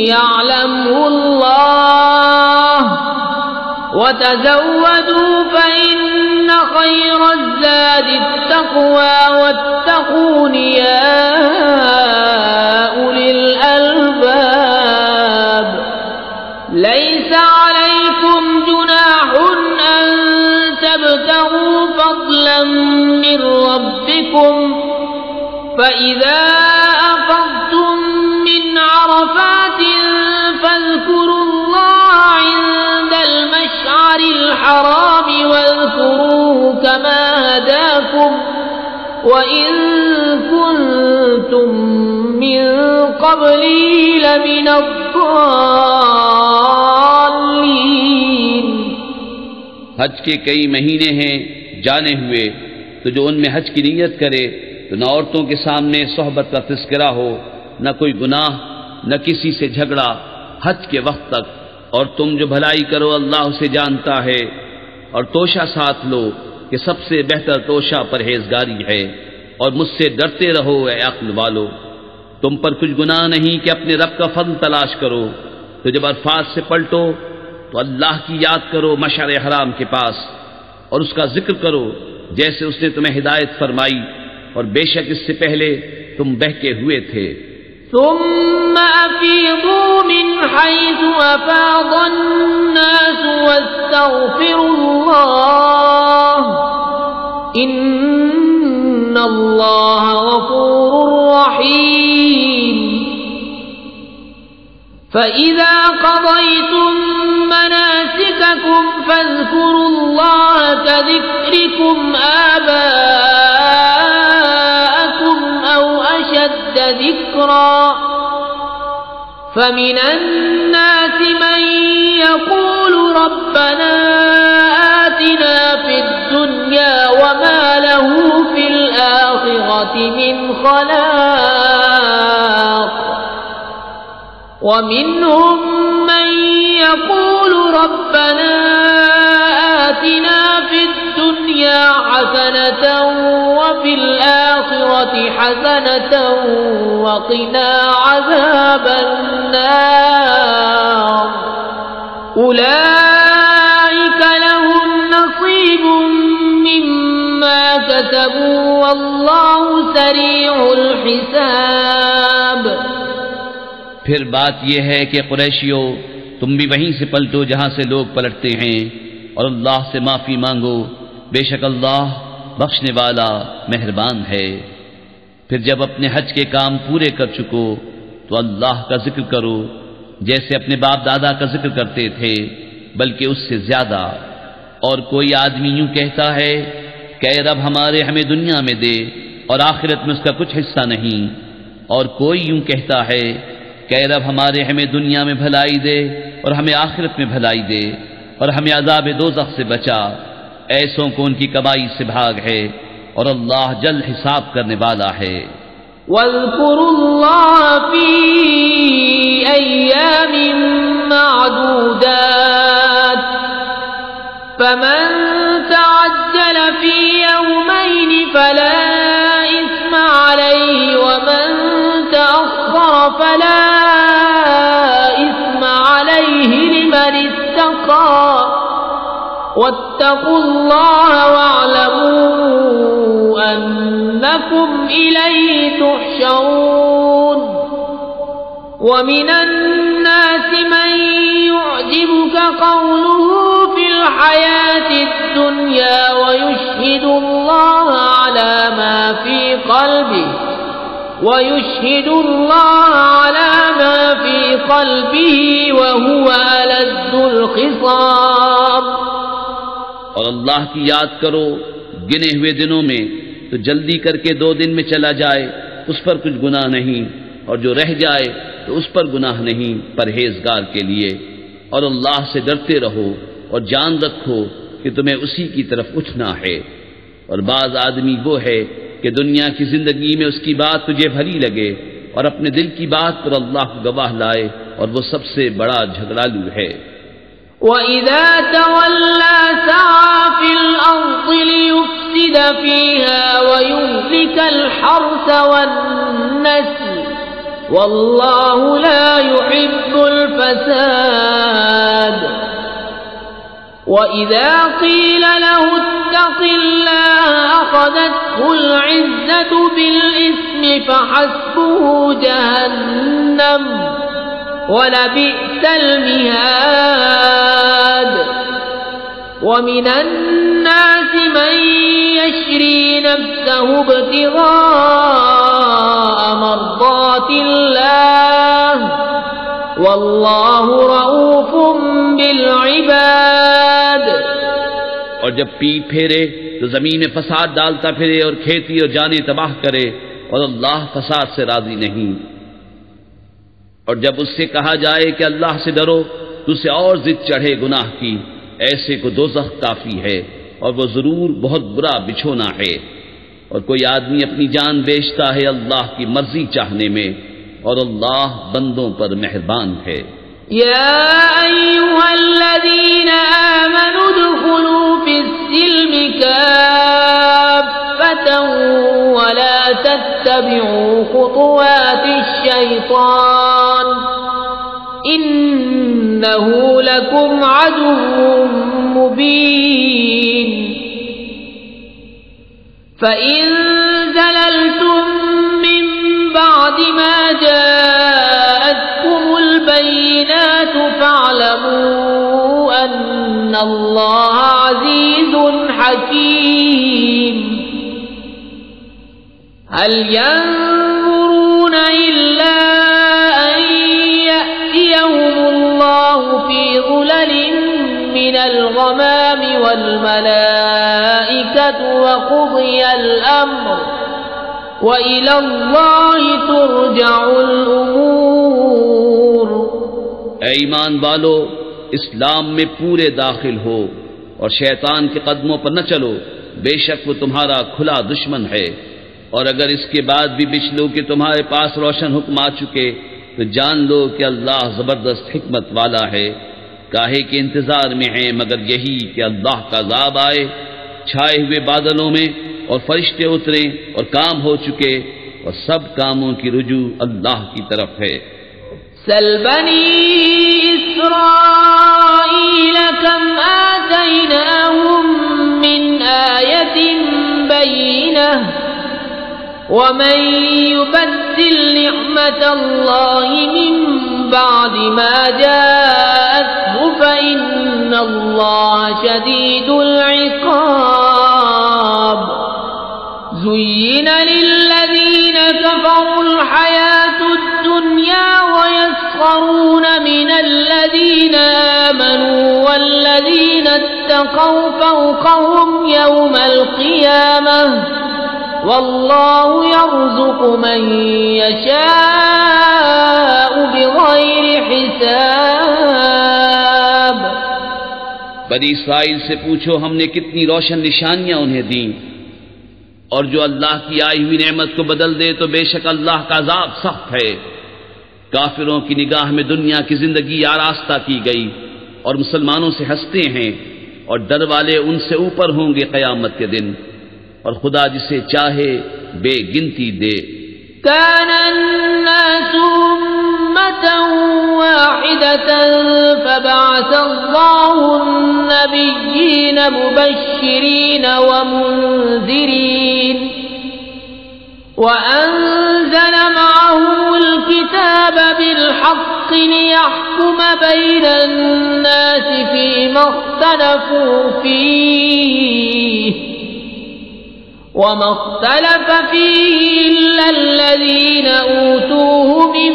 يعلمه الله وتزودوا فإن خير الزاد التقوى واتقون يا أولي الألباب ليس عليكم جناح أن تبتغوا فضلا من ربكم فإذا أفضتم من عرفات فاذكروا الله عند المشعر الحرام واذكروه كما هداكم وإن كنتم من قبله لمن الضالين۔ حج کے کئی مہینے ہیں جانے ہوئے، تو جو ان میں حج کی نیت کرے تو نہ عورتوں کے سامنے صحبت کا تذکرہ ہو، نہ کوئی گناہ، نہ کسی سے جھگڑا حج کے وقت تک، اور تم جو بھلائی کرو اللہ اسے جانتا ہے، اور توشہ ساتھ لو کہ سب سے بہتر توشہ پرہیزگاری ہے، اور مجھ سے ڈرتے رہو اے عقل والو۔ تم پر کچھ گناہ نہیں کہ اپنے رب کا فضل تلاش کرو، تو جب عرفات سے پلٹو تو اللہ کی یاد کرو مشعر حرام کے پاس، اور اس کا ذکر کرو جیسے اس نے تمہیں ہدایت فرمائی، اور بے شک اس سے پہلے تم بہکے ہوئے تھے۔ ثم أفيضوا من حيث أفاض الناس واستغفروا الله إن الله غفور رحيم۔ فإذا قضيتم مناسككم فاذكروا الله كذكركم آباءكم أو أشد ذكرا فمن الناس من يقول ربنا آتنا في الدنيا وما له في الآخرة من خلاق ومنهم من يقول ربنا آتنا في الدنيا حسنة وفي الآخرة حسنة وقنا عذاب النار أولئك لهم نصيب مما كسبوا والله سريع الحساب۔ پھر بات یہ ہے کہ قریشیو تم بھی وہیں سے پلٹو جہاں سے لوگ پلٹتے ہیں، اور اللہ سے معافی مانگو، بے شک اللہ بخشنے والا مہربان ہے۔ پھر جب اپنے حج کے کام پورے کر چکو تو اللہ کا ذکر کرو جیسے اپنے باپ دادا کا ذکر کرتے تھے، بلکہ اس سے زیادہ۔ اور کوئی آدمی یوں کہتا ہے کہ اے رب ہمیں دنیا میں دے اور آخرت میں اس کا کچھ حصہ نہیں، اور کوئی یوں کہتا ہے کہ اے رب ہمیں دنیا میں بھلائی دے اور ہمیں آخرت میں بھلائی دے، اور ہمیں عذاب دوزخ سے بچا۔ ایسوں کو ان کی کمائی سے بھاگ ہے، اور اللہ جلد حساب کرنے والا ہے۔ وَاذْكُرُوا اللَّهَ فِي أَيَّامٍ مَّعْدُودَاتٍ فَمَن تَعَجَّلَ فِي يَوْمَيْنِ فَلَا إِثْمَ عَلَيْهِ وَمَن تَأَخَّرَ فَلَا إِثْمَ عَلَيْهِ لِمَنِ اتَّقَىٰ وَاتَّقُوا اللَّهَ وَاعْلَمُوا أَنَّكُمْ إِلَيْهِ تُحْشَرُونَ۔ وَمِنَ النَّاسِ مَن يُعْجِبُكَ قَوْلُهُ فِي الْحَيَاةِ الدُّنْيَا وَيُشْهِدُ ويشهد الله على ما في قلبه وهو ألد الخصام. اور اللہ کی یاد کرو گنے ہوئے دنوں میں، تو جلدی کر کے 2 دن میں چلا جائے اس پر کچھ گناہ نہیں، اور جو رہ جائے تو اس پر گناہ نہیں پرہیزگار کے لیے. اور اللہ سے ڈرتے رہو اور جان رکھو کہ تمہیں اسی کی طرف اٹھنا ہے. اور بعض آدمی وہ ہے کہ دنیا کی زندگی میں اس کی بات تجھے بھلی لگے اور اپنے دل کی بات پر اللہ کو گواہ لائے، اور وہ سب سے بڑا جھگڑالو ہے. وَإِذَا تَوَلَّى سَعَى فِي الْأَرْضِ لِيُفْسِدَ فِيهَا وَيُهْلِكَ الْحَرْثَ وَالنَّسْلَ وَاللَّهُ لَا يُحِبُّ الْفَسَادَ. وَإِذَا قِيلَ لَهُ اتَّقِ اللَّهَ أَخَذَتْهُ الْعِزَّةُ بِالْإِثْمِ فَحَسْبُهُ جَهَنَّمُ وَلَبِئْسَ الْمِهَادُ. وَمِنَ النَّاسِ مَن يَشْرِي نَفْسَهُ ابْتِغَاءَ مَرْضَاتِ اللَّهِ وَاللَّهُ رَءُوفٌ بِالْعِبَادِ. اور جب پیٹ پھیرے تو زمین میں فساد ڈالتا پھرے اور کھیتی اور جانیں تباہ کرے، اور اللہ فساد سے راضی نہیں. اور جب اس سے کہا جائے کہ اللہ سے ڈرو تو اسے اور ضد چڑھے گناہ کی، ایسے کو دوزخ کافی ہے اور وہ ضرور بہت برا بچھونا ہے. اور کوئی آدمی اپنی جان بیچتا ہے اللہ کی مرضی چاہنے میں، اور اللہ بندوں پر مہربان ہے. يا أيها الذين آمنوا ادخلوا في السلم كافة ولا تتبعوا خطوات الشيطان إنه لكم عدو مبين. فإن زللتم من بعد ما جاءتكم البينات فاعلموا أن الله عزيز حكيم. هل ينظرون إلا أن يأتيهم الله في ظلل من الغمام والملائكة وقضي الأمر وإلى الله ترجع الأمور. اے ایمان والو، اسلام میں پورے داخل ہو اور شیطان کے قدموں پر نہ چلو، بے شک وہ تمہارا کھلا دشمن ہے. اور اگر اس کے بعد بھی بچ لو کہ تمہارے پاس روشن حکم آ چکے تو جان لو کہ اللہ زبردست حکمت والا ہے. کاہے کے انتظار میں ہیں مگر یہی کہ اللہ کا عذاب آئے چھائے ہوئے بادلوں میں، اور فرشتے اتریں اور کام ہو چکے، اور سب کاموں کی رجوع اللہ کی طرف ہے. سل بنی اسرائیل کم آتیناہم من آیت بینہ ومن يبدل نعمت اللہ من بعد ما جاءته فإن اللہ شدید العقاب. زين للذين كفروا الحياة الدنيا ويسخرون من الذين آمنوا والذين اتقوا فوقهم يوم القيامة والله يرزق من يشاء بغير حساب. بنی اسرائیل سے پوچھو ہم نے کتنی روشن نشانیاں انہیں دیں، اور جو اللہ کی آئی ہوئی نعمت کو بدل دے تو بے شک اللہ کا عذاب سخت ہے. کافروں کی نگاہ میں دنیا کی زندگی آراستہ کی گئی اور مسلمانوں سے ہنستے ہیں، اور ڈر والے ان سے اوپر ہوں گے قیامت کے دن، اور خدا جسے چاہے بے گنتی دے. كان الناس أمة واحدة فبعث الله النبيين مبشرين ومنذرين وأنزل معهم الكتاب بالحق ليحكم بين الناس فيما اختلفوا فيه وما اختلف فيه إلا الذين أوتوه من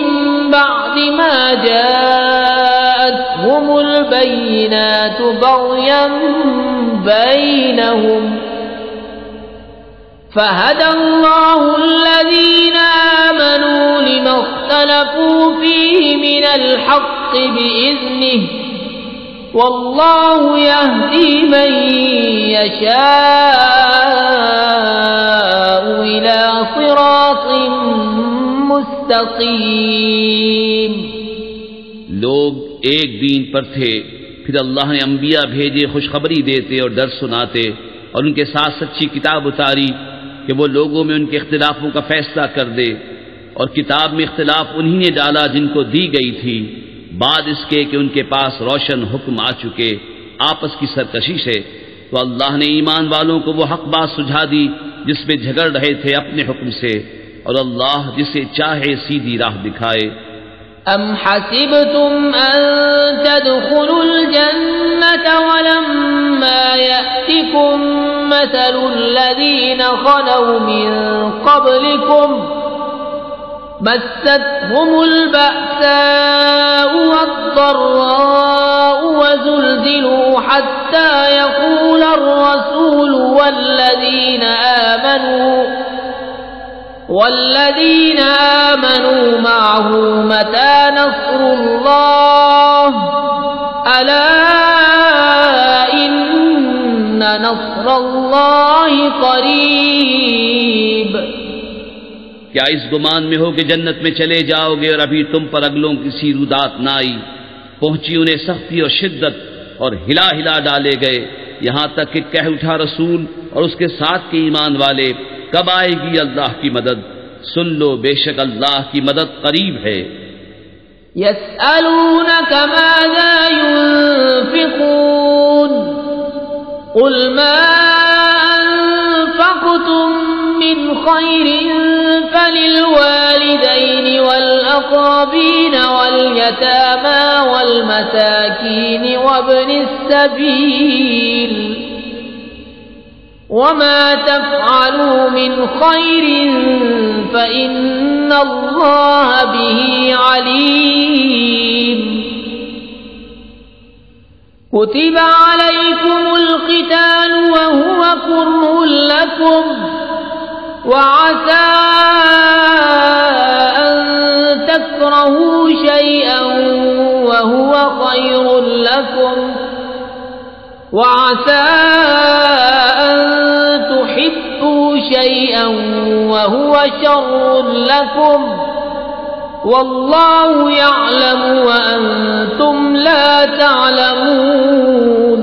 بعد ما جاءتهم البينات بغيا بينهم فهدى الله الذين آمنوا لما اختلفوا فيه من الحق بإذنه والله يهدي من يشاء إلى صراط مستقيم. لوگ ایک دین پر تھے، پھر اللہ نے انبیاء بھیجے خوشخبری دیتے اور ڈر سناتے، اور ان کے ساتھ سچی کتاب اتاری کہ وہ لوگوں میں ان کے اختلافوں کا فیصلہ کر دے، اور کتاب میں اختلاف انہی نے ڈالا جن کو دی گئی تھی، بعد اس کے کہ ان کے پاس روشن حکم آ چکے آپس کی سرکشی سے، تو اللہ نے ایمان والوں کو وہ حق بات سجھا دی جس میں جھگڑ رہے تھے اپنے حکم سے، اور اللہ جسے چاہے سیدھی راہ دکھائے. ام حسبتم ان تدخلوا الجنة ولما يأتكم مثل الذين خلوا من قبلكم مستهم البأساء والضراء وزلزلوا حتى يقول الرسول والذين آمنوا معه متى نصر الله ألا إن نصر الله قريب. کیا اس گمان میں ہو کہ جنت میں چلے جاؤ گے اور ابھی تم پر اگلوں کی سی رودات نہ آئی، پہنچی انہیں سختی اور شدت اور ہلا ہلا ڈالے گئے، یہاں تک کہ کہہ اٹھا رسول اور اس کے ساتھ کے ایمان والے کب آئے گی اللہ کی مدد؟ سن لو بے شک اللہ کی مدد قریب ہے. يسألونك ماذا ينفقون قل ما أنفقتم من خير فللوالدين والأقربين واليتامى والمساكين وابن السبيل وما تفعلوا من خير فإن الله به عليم. كتب عليكم القتال وهو كره لكم وعسى أن تكرهوا شيئا وهو خير لكم وعسى أن تحبوا شيئا وهو شر لكم والله يعلم وأنتم لا تعلمون.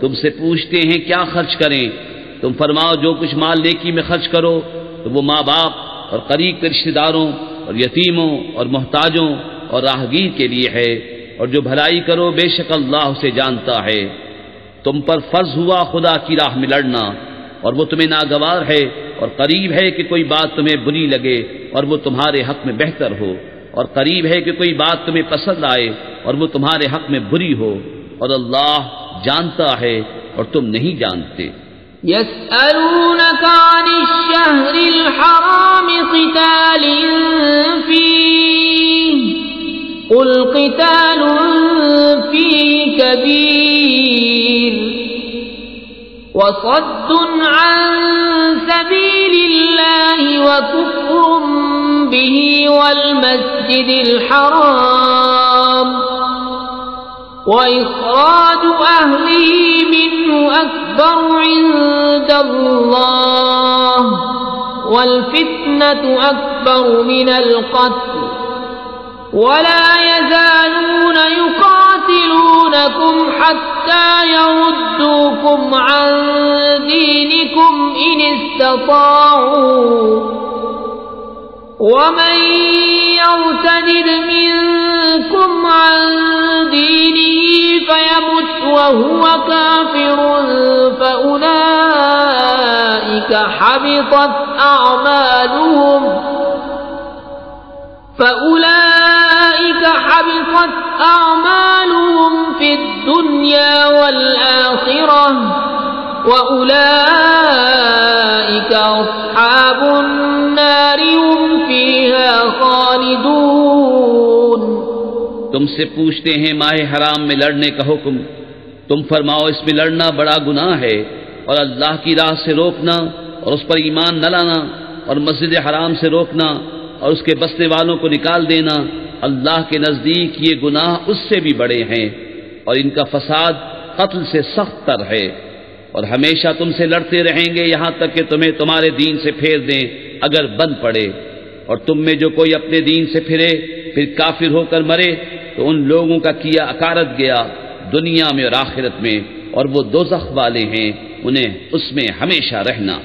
تم سے پوچھتے ہیں کیا خرچ کریں، تم فرماؤ جو کچھ مال نیکی میں خرچ کرو تو وہ ماں باپ اور قریب کے رشتہ داروں اور یتیموں اور محتاجوں اور راہگیر کے لیے ہے، اور جو بھلائی کرو بے شک اللہ اسے جانتا ہے. تم پر فرض ہوا خدا کی راہ میں لڑنا، اور وہ تمہیں ناگوار ہے اور قریب ہے کہ کوئی بات تمہیں بری لگے اور وہ تمہارے حق میں بہتر ہو، اور قریب ہے کہ کوئی بات تمہیں پسند آئے اور وہ تمہارے حق میں بری ہو، اور اللہ جانتا ہے اور تم نہیں جانتے. يسألونك عن الشهر الحرام قتال فيه قل قتال فيه كبير وصد عن سبيل الله وكفر به والمسجد الحرام وإخراج أهله منه أكبر عند الله والفتنة أكبر من القتل ولا يزالون يقاتلونكم حتى يردوكم عن دينكم إن استطاعوا ومن يرتد منكم عن دينه فيمت وهو كافر فأولئك حبطت أعمالهم في الدنيا والآخرة وأولئك أصحاب النار هم فيها خالدون. تم سے پوچھتے ہیں ماہ حرام میں لڑنے کا حکم، تم فرماؤ اس میں لڑنا بڑا گناہ ہے، اور اللہ کی راہ سے روکنا اور اس پر ایمان نہ لانا اور مسجد حرام سے روکنا اور اس کے بسنے والوں کو نکال دینا، اللہ کے نزدیک یہ گناہ اس سے بھی بڑے ہیں، اور ان کا فساد قتل سے سخت تر ہے، اور ہمیشہ تم سے لڑتے رہیں گے یہاں تک کہ تمہیں تمہارے دین سے پھیر دیں اگر بند پڑے، اور تم میں جو کوئی اپنے دین سے پھرے پھر کافر ہو کر مرے تو ان لوگوں کا کیا اکارت گیا دنیا میں اور آخرت میں، اور وہ دوزخ والے ہیں، انہیں اس میں ہمیشہ رہنا.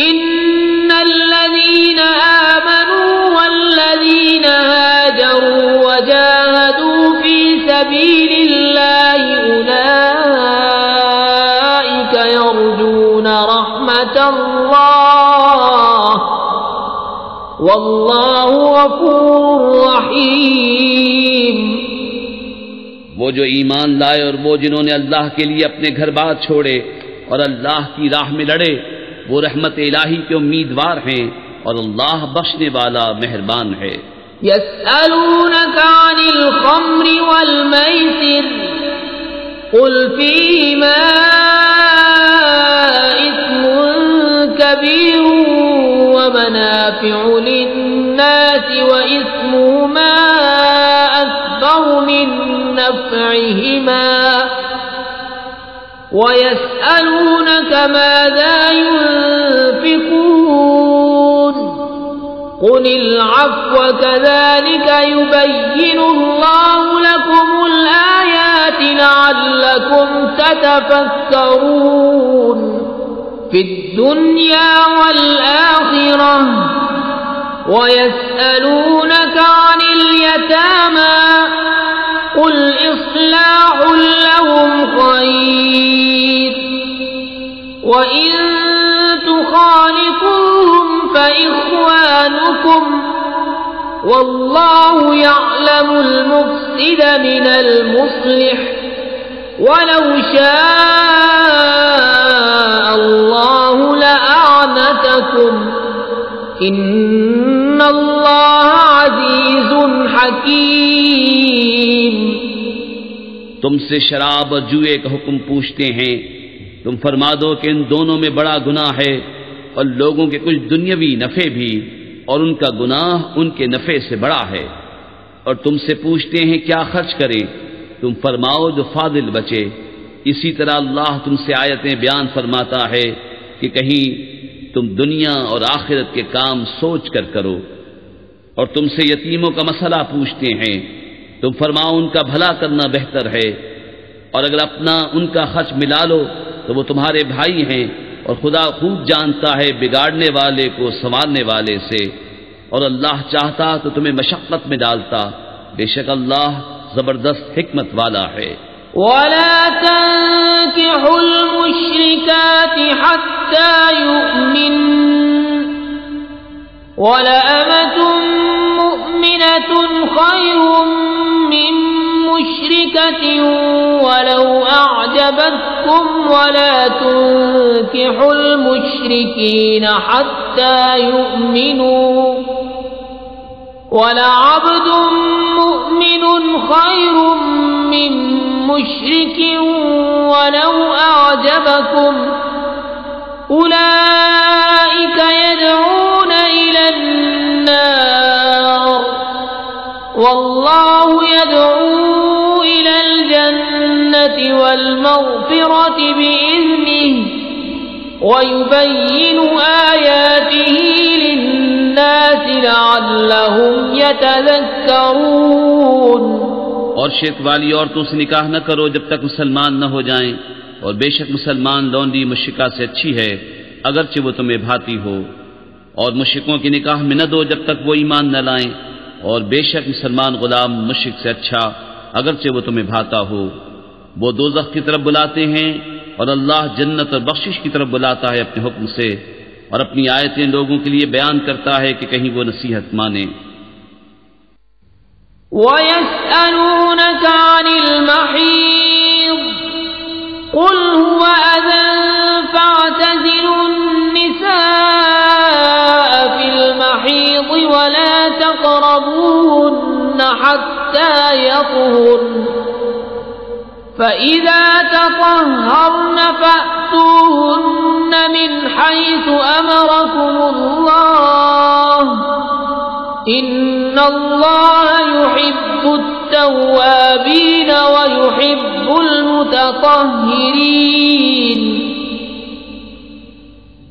إن الذين آمنوا والذين هاجروا وجاهدوا في سبيل الله أولئك يرجون رحمة الله والله غفور رحيم. وہ جو ایمان لائے اور وہ جنہوں نے اللہ کے لیے اپنے گھر بار چھوڑے اور اللہ کی راہ میں لڑے، وہ رحمت الہی کے امیدوار ہیں، اور اللہ بخشنے والا مہربان ہے. يسألونك عن الخمر والميسر قل فيهما إثم كبير ومنافع للناس وإثمهما أكبر من نفعهما ويسألونك ماذا ينفقون قل العفو كذلك يبين الله لكم الآيات لعلكم تتفكرون. في الدنيا والآخرة ويسألونك عن اليتامى قل إصلاح لهم خير وإن تخالطوهم فإخوانكم والله يعلم المفسد من المصلح ولو شاء الله لأعنتكم إن الله عزيز حكيم. تم سے شراب اور جوئے کا حکم پوچھتے ہیں، تم فرما دو کہ ان دونوں میں بڑا گناہ ہے، اور لوگوں کے کچھ دنیاوی نفع بھی، اور ان کا گناہ ان کے نفع سے بڑا ہے. اور تم سے پوچھتے ہیں کیا خرچ کریں، تم فرماؤ جو فاضل بچے. اسی طرح اللہ تم سے آیتیں بیان فرماتا ہے کہ کہیں تم دنیا اور آخرت کے کام سوچ کر کرو. اور تم سے یتیموں کا مسئلہ پوچھتے ہیں، تم فرماؤ ان کا بھلا کرنا بہتر ہے، اور اگر اپنا ان کا خرچ ملا لو تو وہ تمہارے بھائی ہیں، اور خدا خوب جانتا ہے بگاڑنے والے کو سنوارنے والے سے، اور اللہ چاہتا تو تمہیں مشقت میں ڈالتا، بے شک اللہ زبردست حکمت والا ہے. ولا تنكحوا المشركات حتى يؤمن ولأمة مؤمنة خير من مشركة ولو أعجبتكم ولا تنكحوا المشركين حتى يؤمنوا ولعبد مؤمن خير من مشرك ولو أعجبكم أولئك يدعون إلى النار والله يدعو إلى الجنة والمغفرة بإذنه ويبين آياته للناس لعلهم يتذكرون. اور شرک والی عورتوں سے نکاح نہ کرو جب تک مسلمان نہ ہو جائیں، اور بے شک مسلمان لونڈی مشرکہ سے اچھی ہے اگرچہ وہ تمہیں بھاتی ہو، اور مشرکوں کی نکاح میں نہ دو جب تک وہ ایمان نہ لائیں، اور بے شک مسلمان غلام مشرک سے اچھا اگرچہ وہ تمہیں بھاتا ہو. وہ دوزخ کی طرف بلاتے ہیں اور اللہ جنت اور بخشش کی طرف بلاتا ہے اپنے حکم سے، اور اپنی آیتیں لوگوں کے لیے بیان کرتا ہے کہ کہیں وہ نصیحت مانیں. وَيَسْأَلُونَكَ عَنِ الْمَحِيضِ قُلْ هُوَ أَذًى فَاعْتَزِلُوا النِّسَاءَ حتى يطهرن فإذا تطهرن فأتوهن من حيث أمركم الله إن الله يحب التوابين ويحب المتطهرين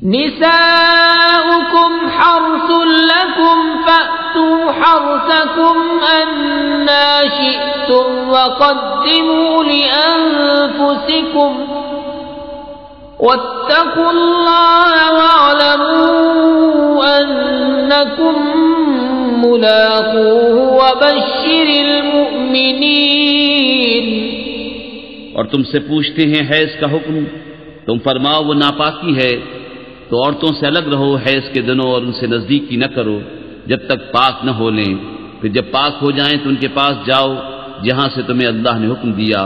نساؤكم حرث لكم فأتوا حرثكم أنى شئتم وقدموا لأنفسكم واتقوا الله واعلموا أنكم ملاقوه وبشر المؤمنين. اور تم سے پوچھتے ہیں حیض کا حکم، تم فرماؤ وہ ناپاکی ہے، تو عورتوں سے الگ رہو حیض کے دنوں اور ان سے نزدیکی نہ کرو جب تک پاک نہ ہو لیں، پھر جب پاک ہو جائیں تو ان کے پاس جاؤ جہاں سے تمہیں اللہ نے حکم دیا،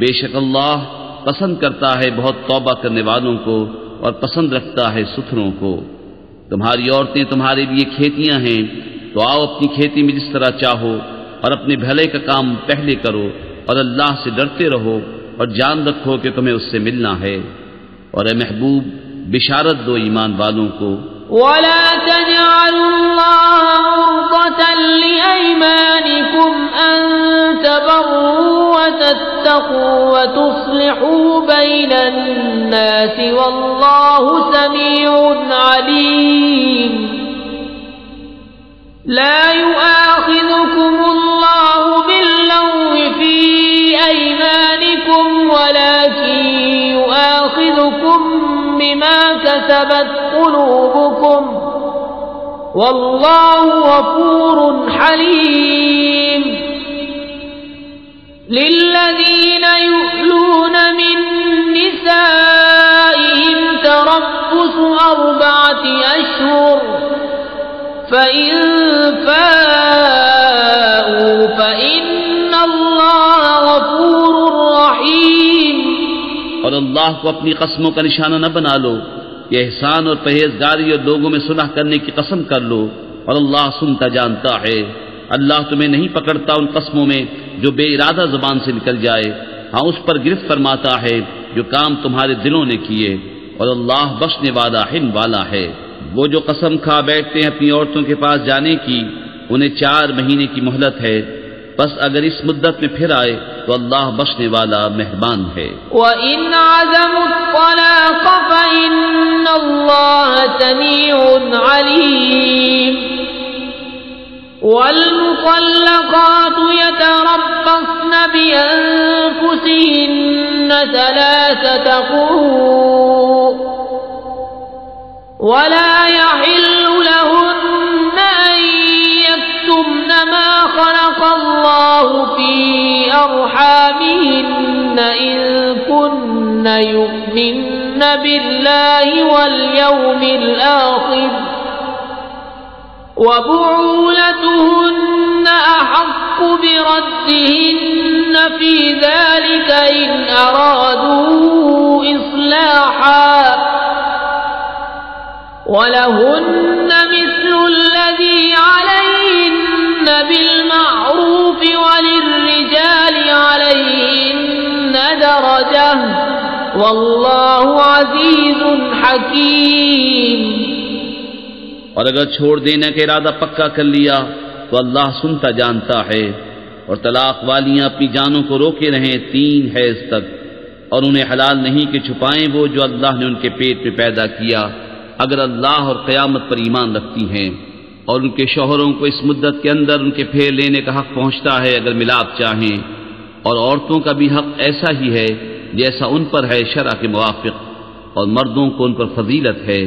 بے شک اللہ پسند کرتا ہے بہت توبہ کرنے والوں کو اور پسند رکھتا ہے ستھروں کو. تمہاری عورتیں تمہارے لیے کھیتیاں ہیں، تو آؤ اپنی کھیتی میں جس طرح چاہو اور اپنے بھلے کا کام پہلے کرو اور اللہ سے ڈرتے رہو اور جان رکھو کہ تمہیں اس سے ملنا ہے. اور اے محبوب بشارت دو ایمان والوں کو. ولا تجعلوا الله عرضة لأيمانكم أن تبروا وتتقوا وتصلحوا بين الناس والله سميع عليم. لا يؤاخذكم الله باللغو في أيمانكم ولكن يؤاخذكم بما كسبت قلوبكم والله غفور حليم. للذين يؤلون من نسائهم تربص 4 أشهر فإن فاءوا فإن الله غفور رحيم. اور اللہ کو اپنی قسموں کا نشانہ نہ بنا لو کہ احسان اور پرہیزگاری اور لوگوں میں صلح کرنے کی قسم کر لو، اور اللہ سنتا جانتا ہے. اللہ تمہیں نہیں پکڑتا ان قسموں میں جو بے ارادہ زبان سے نکل جائے، ہاں اس پر گرفت فرماتا ہے جو کام تمہارے دلوں نے کیے، اور اللہ بخشنے والا حلم والا ہے. وہ جو قسم کھا بیٹھتے ہیں اپنی عورتوں کے پاس جانے کی، انہیں 4 مہینے کی مہلت ہے، بس اگر اس مدت میں پھر آئے تو اللہ بخشنے والا مہربان ہے. وَإِنْ عَزَمُوا الطَّلَاقَ فَإِنَّ اللَّهَ سَمِيعٌ عَلِيمٌ. وَالْمُطَلَّقَاتُ يَتَرَبَّصْنَ بِأَنفُسِهِنَّ 3 قُرُوءٍ وَلَا يَحِلُّ لَهُنَّ أَن يَكْتُمْنَ مَا خَلَقَ اللَّهُ فِي أَرْحَامِهِنَّ إِن كُنَّ يُؤْمِنَّ بِاللَّهِ وَالْيَوْمِ الْآخِرِ وَبُعُولَتُهُنَّ أَحَقُّ بِرَدِّهِنَّ فِي ذَلِكَ إِنْ أَرَادُوا إِصْلَاحًا وَلَهُنَّ مِثْلُ الَّذِي عَلَيْهِنَّ بِالْمَعْرُوفِ وَلِلرِّجَالِ عَلَيْهِنَّ دَرَجَةٌ وَاللَّهُ عَزِيزٌ حَكِيمٌ. اور اگر چھوڑ دینے کا ارادہ پکا کر لیا تو اللہ سنتا جانتا ہے. اور طلاق والیاں اپنی جانوں کو روکے رہیں 3 حیض تک، اور انہیں حلال نہیں کہ چھپائیں وہ جو اللہ نے ان کے پیٹ میں پیدا کیا، اگر اللہ اور قیامت پر ایمان رکھتی ہیں. اور ان کے شوہروں کو اس مدت کے اندر ان کے پھیر لینے کا حق پہنچتا ہے اگر ملاپ چاہیں، اور عورتوں کا بھی حق ایسا ہی ہے جیسا ان پر ہے شرع کے موافق، اور مردوں کو ان پر فضیلت ہے،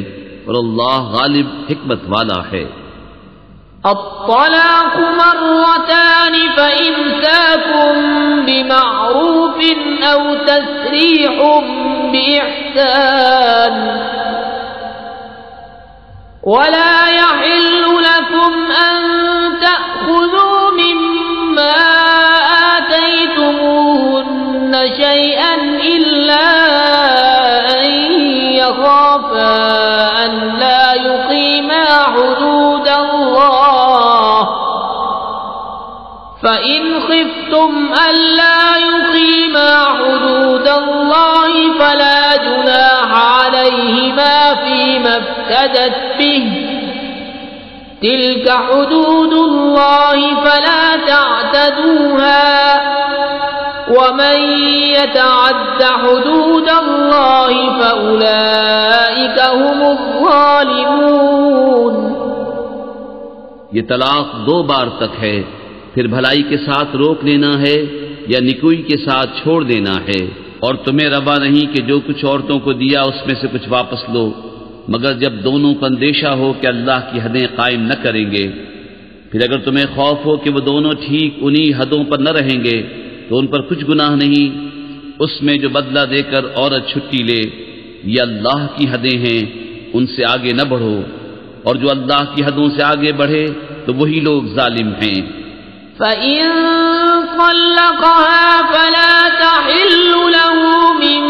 اور اللہ غالب حکمت والا ہے. الطلاق مرتان فإمساك بمعروف أو تسريح بإحسان ولا يحل لكم أن تأخذوا مما آتيتموهن شيئا إلا أن يخافا أن لا يقيما حدود الله فإن خفتم ألا يقيما حدود الله فلا جناح عليهما فيما افتدت به تلك حدود الله فلا تعتدوها ومن يتعد حدود الله فأولئك هم الظالمون۔ یہ طلاق 2 بار تک ہے، پھر بھلائی کے ساتھ روک لینا ہے یا نکوئی کے ساتھ چھوڑ دینا ہے، اور تمہیں روا نہیں کہ جو کچھ عورتوں کو دیا اس میں سے کچھ واپس لو، مگر جب دونوں کو اندیشہ ہو کہ اللہ کی حدیں قائم نہ کریں گے۔ پھر اگر تمہیں خوف ہو کہ وہ دونوں ٹھیک انہی حدوں پر نہ رہیں گے تو ان پر کچھ گناہ نہیں اس میں جو بدلہ دے کر عورت چھٹی لے، یہ اللہ کی حدیں ہیں، ان سے آگے نہ بڑھو، اور جو اللہ کی حدوں سے آگے بڑھے تو وہی لوگ ظالم ہیں۔ فَإِن طَلَّقَهَا فَلَا تَحِلُّ لَهُ مِن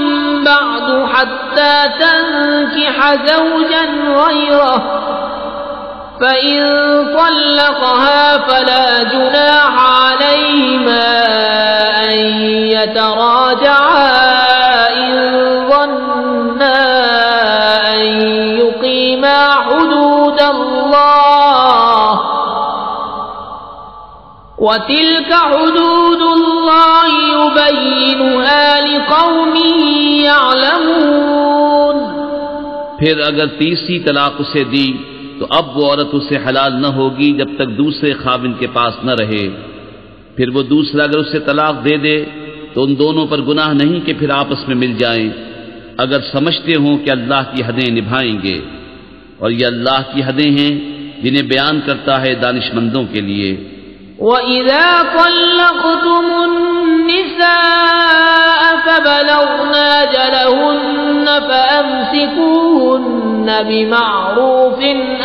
بَعْدُ حَتَّى تَنكِحَ زَوْجًا غَيْرَهُ فَإِن طَلَّقَهَا فَلَا جُنَاحَ عَلَيْهِمَا أَن يَتَرَاجَعَا إِن ظَنَّا أَن يُقِيمَا حُدُودَ اللَّهِ وَتِلْكَ حُدُودُ اللَّهِ يُبَيِّنُهَا لِقَوْمٍ يَعْلَمُونَ۔ پھر اگر تیسری طلاق اسے دی تو اب وہ عورت اسے حلال نہ ہوگی جب تک دوسرے خاوند کے پاس نہ رہے۔ پھر وہ دوسرا اگر اسے طلاق دے دے تو ان دونوں پر گناہ نہیں کہ پھر آپس میں مل جائیں، اگر سمجھتے ہوں کہ اللہ کی حدیں نبھائیں گے، اور یہ اللہ کی حدیں ہیں جنہیں بیان کرتا ہے دانش مندوں کے لیے۔ وَإِذَا طَلَّقْتُمُ النِّسَاءَ فَبَلَغْنَ أَجَلَهُنَّ فَأَمْسِكُوهُنَّ بِمَعْرُوفٍ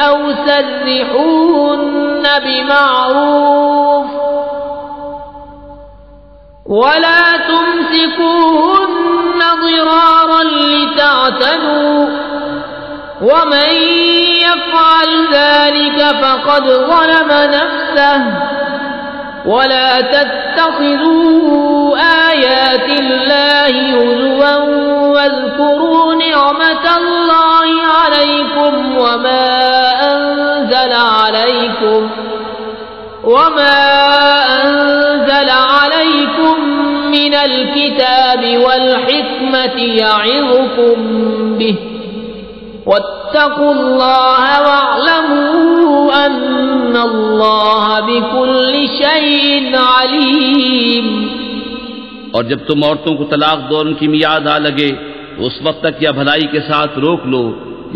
أَوْ سَرِّحُوهُنَّ بِمَعْرُوفٍ وَلَا تُمْسِكُوهُنَّ ضِرَارًا لِتَعْتَدُوا وَمَن يَفْعَلْ ذَلِكَ فَقَدْ ظَلَمَ نَفْسَهُ وَلَا تَتَّخِذُوا آيَاتِ اللَّهِ هُزُوًا وَاذْكُرُوا نِعْمَةَ اللَّهِ عَلَيْكُمْ وَمَا أَنزَلَ عَلَيْكُمْ مِنَ الْكِتَابِ وَالْحِكْمَةِ يَعِظُكُمْ بِهِ وَاتَّقُوا اللَّهَ وَاعْلَمُوا أَنَّ اللَّهَ بِكُلِّ شَيْءٍ عَلِيمٌ۔ اور جب تم عورتوں کو طلاق دو اور ان کی میعاد آ لگے تو اس وقت تک یا بھلائی کے ساتھ روک لو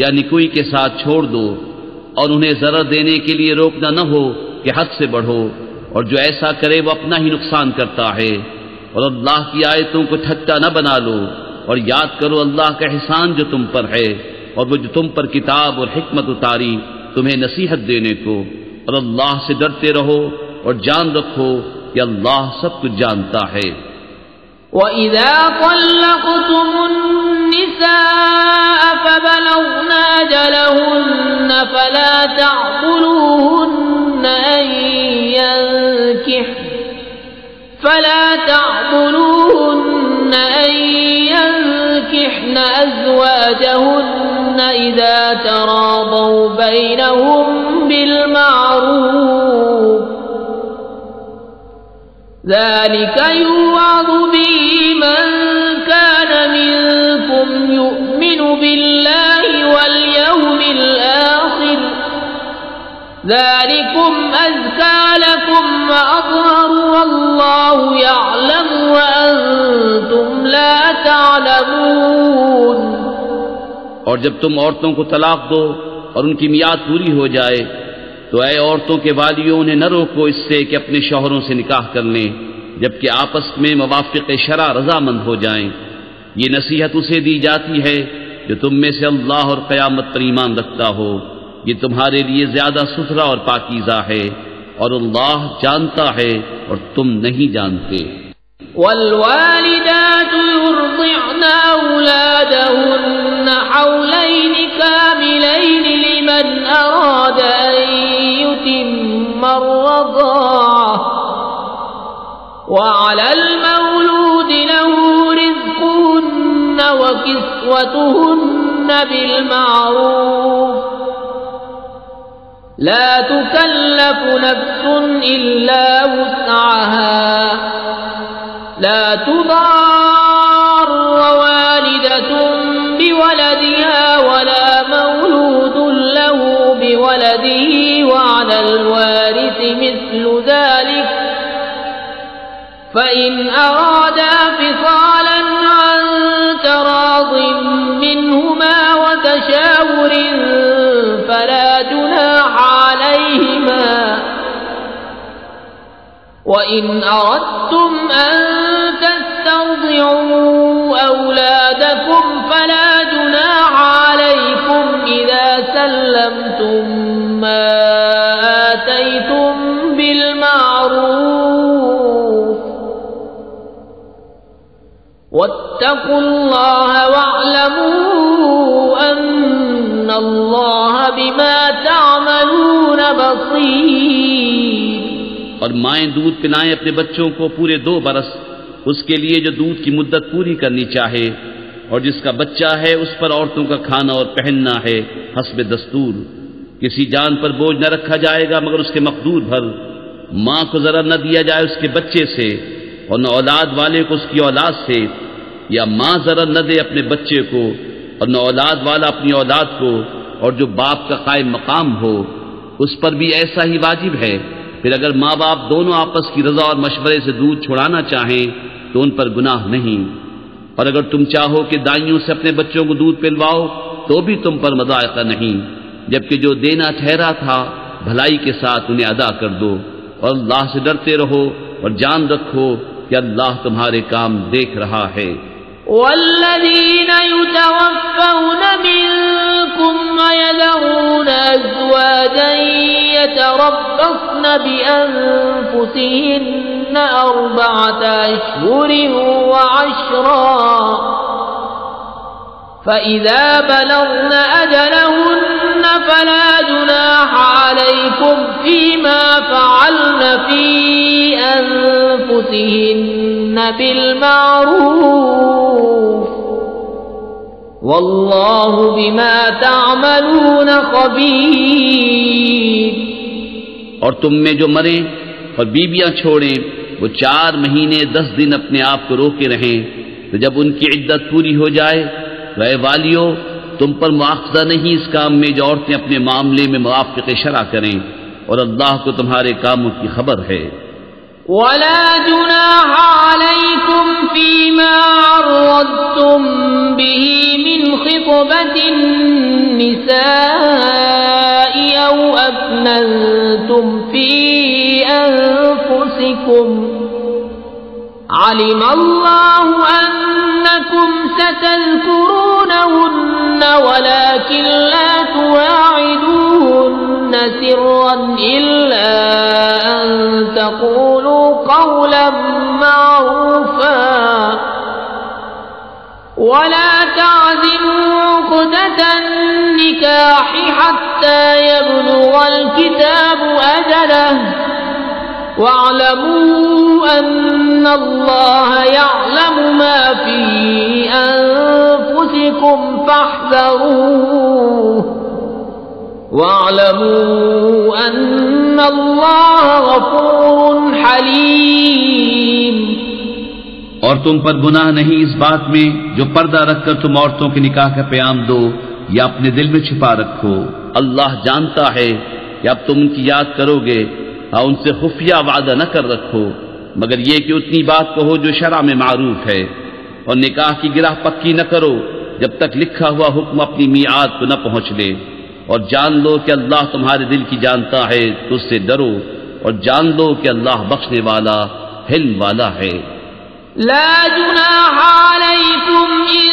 یا نکوئی کے ساتھ چھوڑ دو، اور انہیں ضرر دینے کے لیے روکنا نہ ہو کہ حد سے بڑھو، اور جو ایسا کرے وہ اپنا ہی نقصان کرتا ہے۔ اور اللہ کی آیتوں کو ٹھٹا نہ بنا لو، اور یاد کرو اللہ کا احسان جو تم پر ہے، اور وہ جو تم پر کتاب اور حکمت اتاری تمہیں نصیحت دینے کو، اور اللہ سے ڈرتے رہو اور جان رکھو کہ اللہ سب کچھ جانتا ہے۔ وَإِذَا طَلَّقْتُمُ النِّسَاءَ فَبَلَغْنَ أَجَلَهُنَّ فَلَا تَعْضُلُوهُنَّ أَن يَنكِحْنَ أَزْوَاجَهُنَّ إِذَا تَرَاضَوْا بَيْنَهُم بِالْمَعْرُوفِ ذَلِكَ يُوعَظُ بِهِ مَن كَانَ مِنكُمْ يُؤْمِنُ بِاللَّهِ وَالْيَوْمِ الْآخِرِ ذَلِكُمْ أَزْكَىٰ لَكُمْ وَأَطْهَرُ وَاللَّهُ يَعْلَمُ وَأَنتُمْ لَا تَعْلَمُونَ۔ اور جب تم عورتوں کو طلاق دو اور ان کی میعاد پوری ہو جائے تو اے عورتوں کے والیوں انہیں نہ روکو اس سے کہ اپنے شوہروں سے نکاح کر لیں جبکہ آپس میں موافق شرع رضامند ہو جائیں۔ یہ نصیحت اسے دی جاتی ہے جو تم میں سے اللہ اور قیامت پر ایمان رکھتا ہو، یہ تمہارے لیے زیادہ ستھرا اور پاکیزہ ہے، اور اللہ جانتا ہے اور تم نہیں جانتے۔ والوالدات يرضعن أولادهن حولين كاملين لمن أراد أن يتم الرضاعة كسوتهن بالمعروف لا تكلف نفس إلا وسعها لا تضار والدة بولدها ولا مولود له بولده وعلى الوارث مثل ذلك فإن أرادا فصالا عن تراض منهما وتشاور فلا جناح عليهما وإن أردتم أن تسترضعوا أولادكم فلا جناح عليكم إذا سلمتم ما آتيتم بالمعروف واتقوا الله واعلموا أن الله بما تعملون بصير. اور مائیں دودھ پلائیں اپنے بچوں کو پورے 2 برس اس کے لیے جو دودھ کی مدت پوری کرنی چاہے، اور جس کا بچہ ہے اس پر عورتوں کا کھانا اور پہننا ہے حسب دستور. کسی جان پر بوجھ نہ رکھا جائے گا مگر اس کے مقدور بھر. ماں کو ذرا نہ دیا جائے اس کے بچے سے، اور نہ اولاد والے کو اس کی اولاد سے، یا ماں ذرا نہ دے اپنے بچے کو اور نہ اولاد والا اپنی اولاد کو، اور جو باپ کا قائم مقام ہو اس پر بھی ایسا ہی واجب ہے. پھر اگر ماں باپ دونوں آپس کی رضا اور مشورے سے دودھ چھڑانا چاہیں تو ان پر گناہ نہیں. اور اگر تم چاہو کہ دائیوں سے اپنے بچوں کو دودھ پلواؤ تو بھی تم پر مضائقہ نہیں، جبکہ جو دینا ٹھہرا تھا بھلائی کے ساتھ انہیں ادا کر دو. اور اللہ سے ڈرتے رہو اور جان رکھو کہ اللہ تمہارے کام دیکھ رہا ہے. والذين يتوفون منكم ويذرون أزواجا يتربصن بأنفسهن 4 أشهر وعشرا فإذا بلغن أجلهن فلا جناح عليكم فيما فعلن في أنفسهن بالمعروف والله بما تعملون خبير. اور تم میں جو مریں اور بیویاں چھوڑیں وہ 4 مہینے 10 دن اپنے آپ کو روکے رہیں، تو جب ان کی عدت پوری ہو جائے تو اے والیو تم پر مواخذہ نہیں اس کام میں جو عورتیں اپنے معاملے میں موافق شرع کریں، اور اللہ کو تمہارے کاموں کی خبر ہے. ولا جناح عليكم فيما عرضتم به من خطبة النساء أو أكننتم في أنفسكم علم الله أنكم ستذكرونهن ولكن لا تواعدوهن سرا إلا أن تقولوا قولا معروفا ولا تعزموا عقدة النكاح حتى يبلغ الكتاب أجله واعلموا أن الله يعلم ما في أنفسكم فاحذروه واعلموا أن الله غفور حليم. اور تم پر گناہ نہیں اس بات میں جو پردہ رکھ کر تم عورتوں کے نکاح کا پیام دو یا اپنے دل میں چھپا رکھو. اللہ جانتا ہے کہ اب تم ان کی یاد کرو گے، ہاں ان سے خفیہ وعدہ نہ کر رکھو مگر یہ کہ اتنی بات کہو جو شرع میں معروف ہے. اور نکاح کی گرہ پکی نہ کرو جب تک لکھا ہوا حکم اپنی میعاد کو نہ پہنچ لے. اور جان لو کہ اللہ تمہارے دل کی جانتا ہے تو اس سے ڈرو، اور جان لو کہ اللہ بخشنے والا حلم والا ہے. لا جناح عليكم إن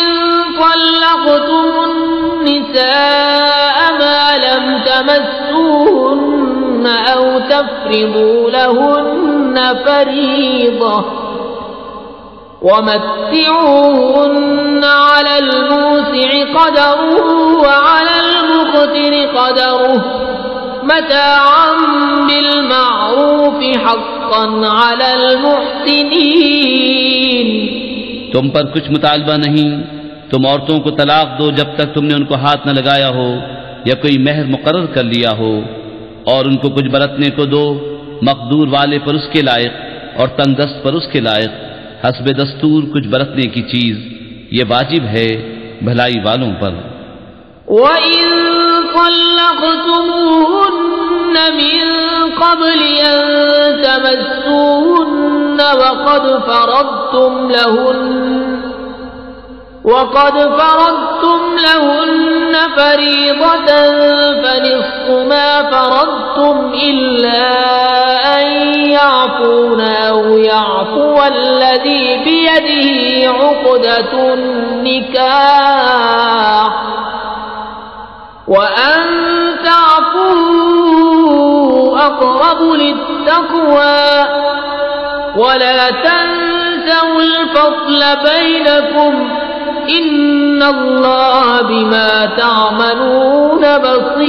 طلقتم النساء ما لم تمسوهن أو تفرضوا لهن فريضة ومتعوهن على الموسع قدره وعلى المقتر قدره متاعا بالمعروف حقا على المحسنين. تم پر کچھ مطالبہ نہیں تم عورتوں کو طلاق دو جب تک تم نے ان کو ہاتھ نہ لگایا ہو یا کوئی مہر مقرر کر لیا ہو، اور ان کو کچھ برتنے کو دو، مقدور والے پر اس کے لائق اور تنگ دست پر اس کے لائق، حسب دستور کچھ برتنے کی چیز، یہ واجب ہے بھلائی والوں پر۔ وَإِن طَلَّقْتُمُوهُنَّ مِن قَبْلِ أَن تَمَسُّوهُنَّ وقد فرضتم لهن فريضة فنصف ما فرضتم إلا أن يعفون أو يعفو الذي بيده عقدة النكاح وأن تعفوا أقرب للتقوى ولا تنسوا الفضل بينكم ان اللہ بما تعملون بصیر۔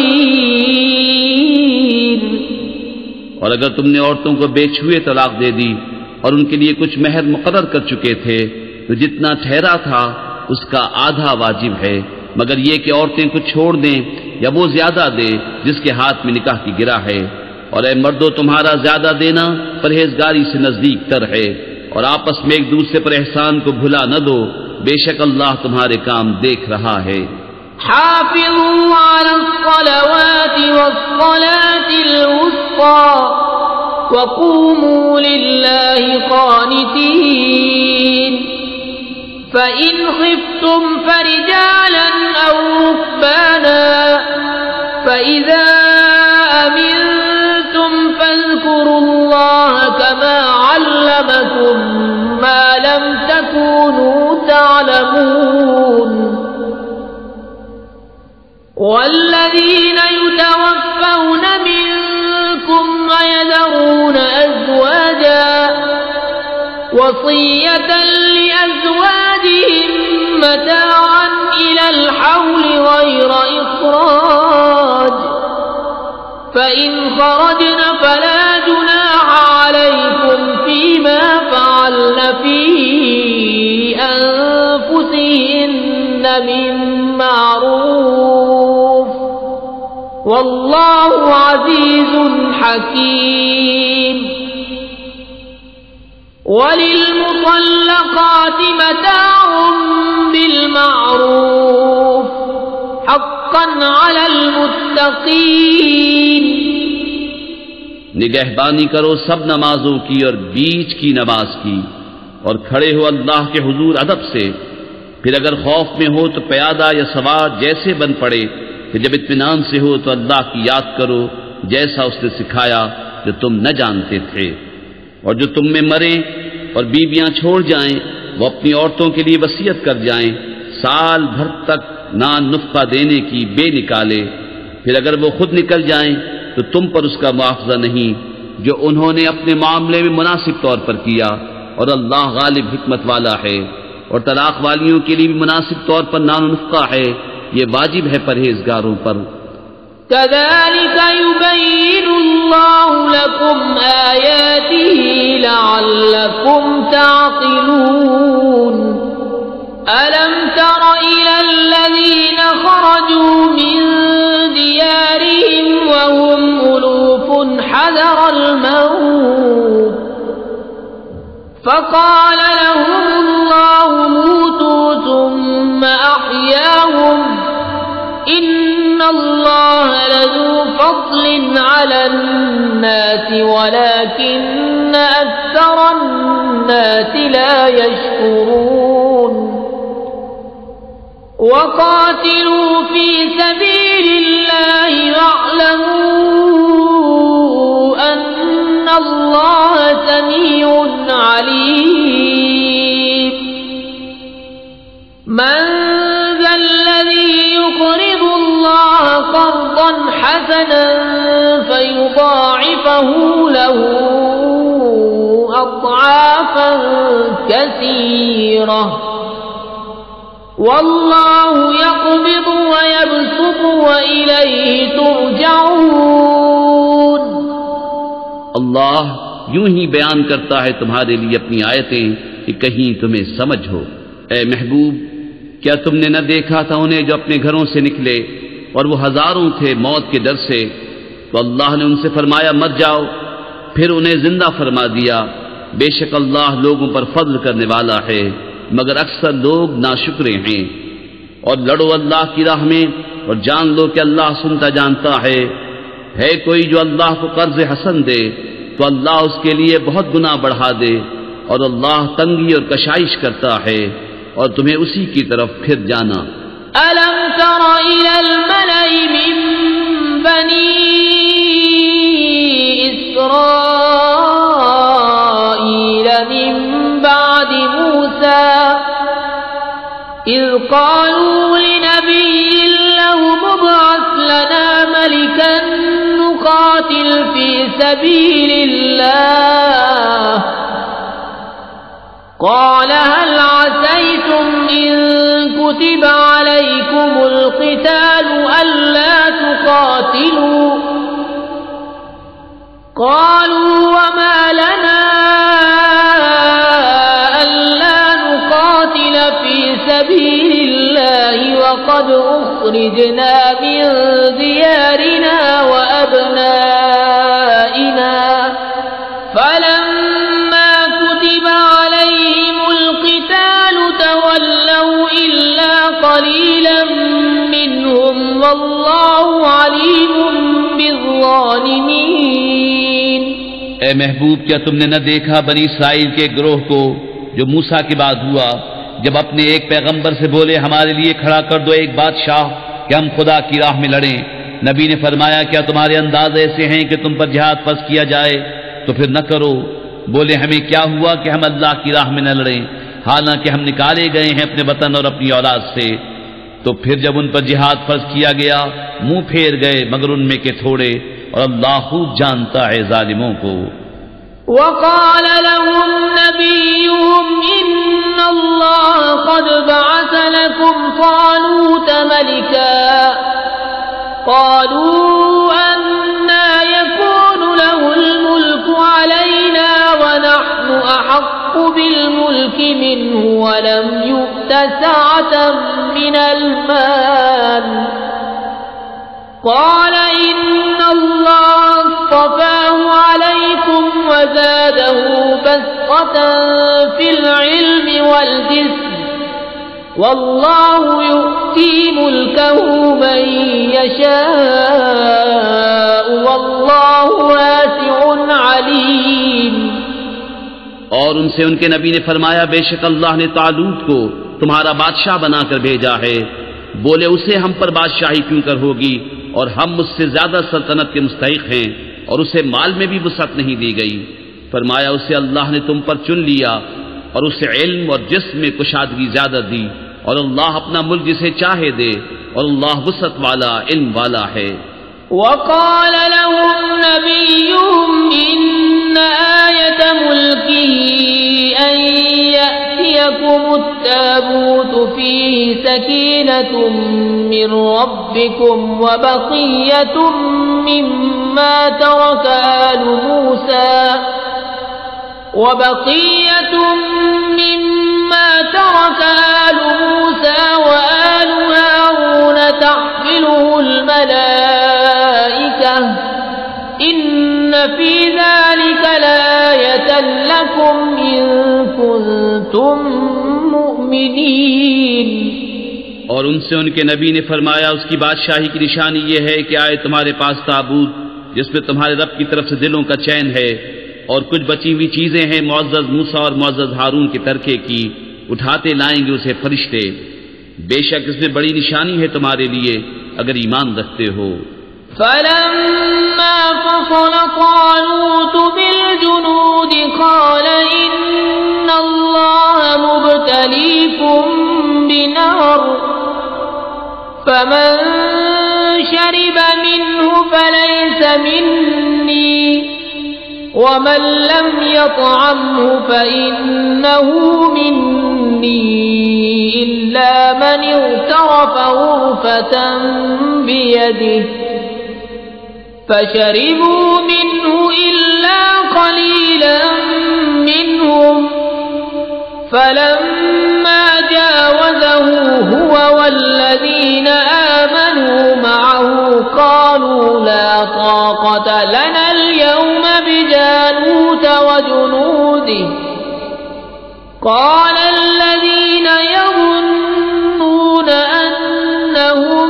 اور اگر تم نے عورتوں کو بے چھوئے طلاق دے دی اور ان کے لیے کچھ مہر مقرر کر چکے تھے تو جتنا ٹھہرا تھا اس کا آدھا واجب ہے، مگر یہ کہ عورتیں کچھ چھوڑ دیں یا وہ زیادہ دے جس کے ہاتھ میں نکاح کی گرہ ہے، اور اے مردو تمہارا زیادہ دینا پرہیزگاری سے نزدیک تر ہے، اور آپس میں ایک دوسرے پر احسان کو بھلا نہ دو، بے شک اللہ تمہارے کام دیکھ رہا ہے۔ حافظوا على الصلوات والصلاة الوسطى وقوموا لله قانتين فإن خفتم فرجالا أو ركبانا فإذا أمنتم فاذكروا الله كما علمكم ما لم تكونوا تعلمون والذين يتوفون منكم ويذرون أزواجا وصية لأزواجهم متاعا إلى الحول غير إخراج فإن خرجن فلا جناح عليكم فيما فعلن في أنفسهن من معروف والله عزيز حكيم وللمطلقات متاع بالمعروف حقا على المتقين۔ نگہبانی کرو سب نمازوں کی اور بیچ کی نماز کی، اور کھڑے ہو اللہ کے حضور ادب سے، پھر اگر خوف میں ہو تو پیادہ یا سوار جیسے بن پڑے، کہ جب اطمینان سے ہو تو اللہ کی یاد کرو جیسا اس نے سکھایا جو تم نہ جانتے تھے، اور جو تم میں مریں اور بیویاں چھوڑ جائیں وہ اپنی عورتوں کے لیے وصیت کر جائیں سال بھر تک نان نفقہ دینے کی بے نکالے، پھر اگر وہ خود نکل جائیں تو تم پر اس کا مواخذہ نہیں جو انہوں نے اپنے معاملے میں مناسب طور پر کیا، اور اللہ غالب حکمت والا ہے۔ اور طلاق والیوں کے لیے بھی مناسب طور پر نان نفقہ ہے، یہ واجب ہے پرہیزگاروں پر۔ كذلك يبين الله لكم آياته لعلكم تعقلون۔ ألم تر إلى الذين خرجوا من ديارهم وهم ألوف حذر الموت فقال لهم الله موتوا ثم أحياهم إن الله لذو فضل على الناس ولكن أكثر الناس لا يشكرون۔ وقاتلوا في سبيل الله واعلموا أن الله سميع عليم۔ من ذا الذي يقرض الله قرضا حسنا فيضاعفه له أضعافا كثيرة والله يقبض ويبسط وإليه ترجعون۔ اللہ یوں ہی بیان کرتا ہے تمہارے لیے اپنی آیتیں کہ کہیں تمہیں سمجھ ہو۔ اے محبوب، کیا تم نے نہ دیکھا تھا انہیں جو اپنے گھروں سے نکلے اور وہ ہزاروں تھے موت کے ڈر سے، تو اللہ نے ان سے فرمایا مر جاؤ، پھر انہیں زندہ فرما دیا۔ بے شک اللہ لوگوں پر فضل کرنے والا ہے، مگر اکثر لوگ ناشکرے ہیں۔ اور لڑو اللہ کی راہ میں اور جان لو کہ اللہ سنتا جانتا ہے کوئی جو اللہ کو قرض حسن دے تو اللہ اس کے لیے بہت گناہ بڑھا دے، اور اللہ تنگی اور کشائش کرتا ہے، اور تمہیں اسی کی طرف پھر جانا۔ ألم تر إلى الملأ من بني إسرائيل من بعد موسى إذ قالوا لنبي له ابعث لنا ملكا نقاتل في سبيل الله قال هل عسيتم إن كتب عليكم القتال ألا تقاتلوا قالوا وما لنا ألا نقاتل في سبيل الله وقد أخرجنا من ديارنا وأبنائنا فلما كتب عليهم القتال تولوا إلا قليلا منهم والله عليم بالظالمين۔ اے محبوب کیا تم نے نہ دیکھا بنی اسرائیل کے گروہ کو جو موسیٰ کے بعد ہوا، جب اپنے ایک پیغمبر سے بولے ہمارے لیے کھڑا کر دو ایک بادشاہ کہ ہم خدا کی راہ میں لڑیں۔ نبی نے فرمایا کیا تمہارے انداز ایسے ہیں کہ تم پر جہاد فرض کیا جائے تو پھر نہ کرو۔ بولے ہمیں کیا ہوا کہ ہم اللہ کی راہ میں نہ لڑیں، حالانکہ ہم نکالے گئے ہیں اپنے وطن اور اپنی اولاد سے۔ تو پھر جب ان پر جہاد فرض کیا گیا منہ پھیر گئے مگر ان میں کے تھوڑے، اور اللہ خوب جانتا ہے ظالموں کو۔ وقال لهم نبيهم إن الله قد بعث لكم طالوت ملكا قالوا أنى يكون له الملك علينا ونحن أحق بالملك منه ولم يؤت سعة من المال قال إن الله اصطفاه عليكم وزاده بسطة في العلم والجسم والله يؤتي ملكه من يشاء والله واسع عليم۔ اور ان سے ان کے نبی نے فرمایا بے شک اللہ نے طالوت کو تمہارا بادشاہ بنا کر بھیجا ہے۔ بولے اسے ہم پر بادشاہی کیوں کر ہوگی اور ہم مجھ سے زیادہ سلطنت کے مستحق ہیں، اور اسے مال میں بھی وسعت نہیں دی گئی۔ فرمایا اسے اللہ نے تم پر چن لیا اور اسے علم اور جسم میں کشادگی زیادہ دی، اور اللہ اپنا ملک جسے چاہے دے، اور اللہ وسعت والا علم والا ہے۔ وقال لهم نبيهم إن آية ملكه أن يأتيكم التابوت فيه سكينة من ربكم وبقية مما ترك آل موسى وآل هارون تحمله الملائكة إن في ذلك لآية لكم إن كنتم مؤمنين۔ اور ان سے ان کے نبی نے فرمایا اس کی بادشاہی کی نشانی یہ ہے کہ آئے تمہارے پاس تابوت جس میں تمہارے رب کی طرف سے دلوں کا چین ہے، اور کچھ بچی ہوئی چیزیں ہیں معزز موسیٰ اور معزز ہارون کے ترکے کی، اٹھاتے لائیں گے اسے فرشتے۔ بے شک اس میں بڑی نشانی ہے تمہارے لیے اگر ایمان رکھتے ہو۔ فلما فصل طالوت بالجنود قال إن الله مبتليكم بنهر فمن شرب منه فليس مني ومن لم يطعمه فإنه مني إلا من اغترف غرفة بيده فشربوا منه إلا قليلا منهم فلما جاوزه هو والذين آمنوا معه قالوا لا طاقة لنا اليوم بجالوت وجنوده قال الذين يظنون أنهم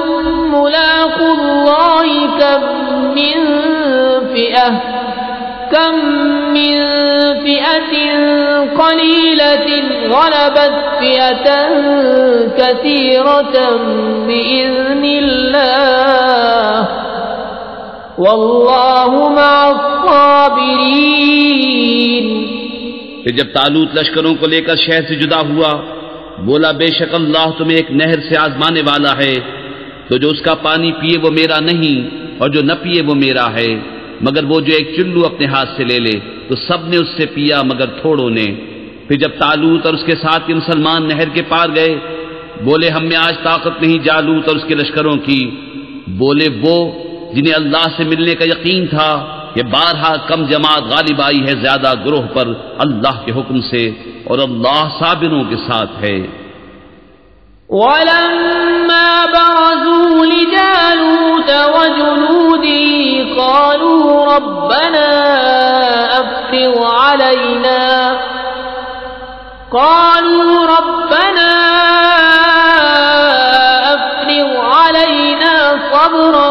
ملاقو الله كم من فئة قليلة غلبت فئة كثيرة بإذن الله والله مع الصابرين. پھر جب طالوت لشکروں کو لے کر شہر سے جدا ہوا بولا بے شک اللہ تمہیں ایک نہر سے آزمانے والا ہے تو جو اس کا پانی پیے وہ میرا نہیں اور جو نہ پیے وہ میرا ہے مگر وہ جو ایک چلو اپنے ہاتھ سے لے لے تو سب نے اس سے پیا مگر تھوڑوں نے. پھر جب طالوت اور اس کے ساتھ کے مسلمان نہر کے پار گئے بولے ہم میں آج طاقت نہیں جالوت اور اس کے لشکروں کی. بولے وہ جنہیں اللہ سے ملنے کا یقین تھا کہ بارہا کم جماعت غالب آئی ہے زیادہ گروہ پر اللہ کے حکم سے اور اللہ صابروں کے ساتھ ہے. وَلَمَّا بَرَزُوا لِجَالُوتَ وَجُنُودِهِ قَالُوا رَبَّنَا أَفْرِغْ عَلَيْنَا صَبْرًا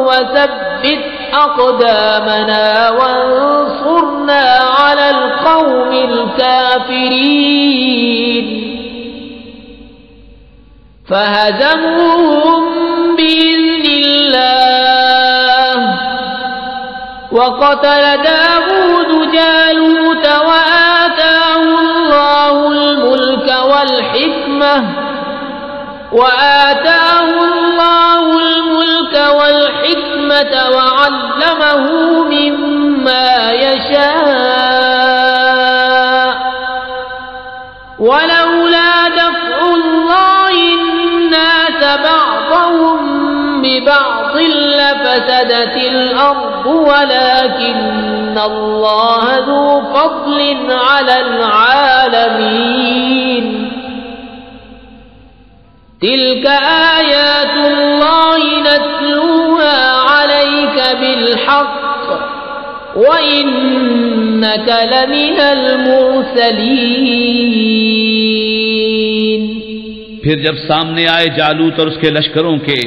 وَثَبِّتْ أَقْدَامَنَا وَانصُرْنَا عَلَى الْقَوْمِ الْكَافِرِينَ. فهزموهم بإذن الله وقتل داود جالوت وآتاه الله الملك والحكمة وعلمه مما يشاء ولولا دفع الله الناس بعضهم ببعض لفسدت الأرض ولكن الله ذو فضل على العالمين. تلك آيات الله نتلوها عليك بالحق وإنك لمن المرسلين. پھر جب سامنے آئے جالوت اور اس کے لشکروں کے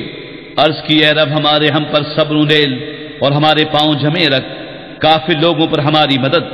عرض کی اے رب ہمارے ہم پر صبر و ڈیل اور ہمارے پاؤں جمے رکھ کافر لوگوں پر ہماری مدد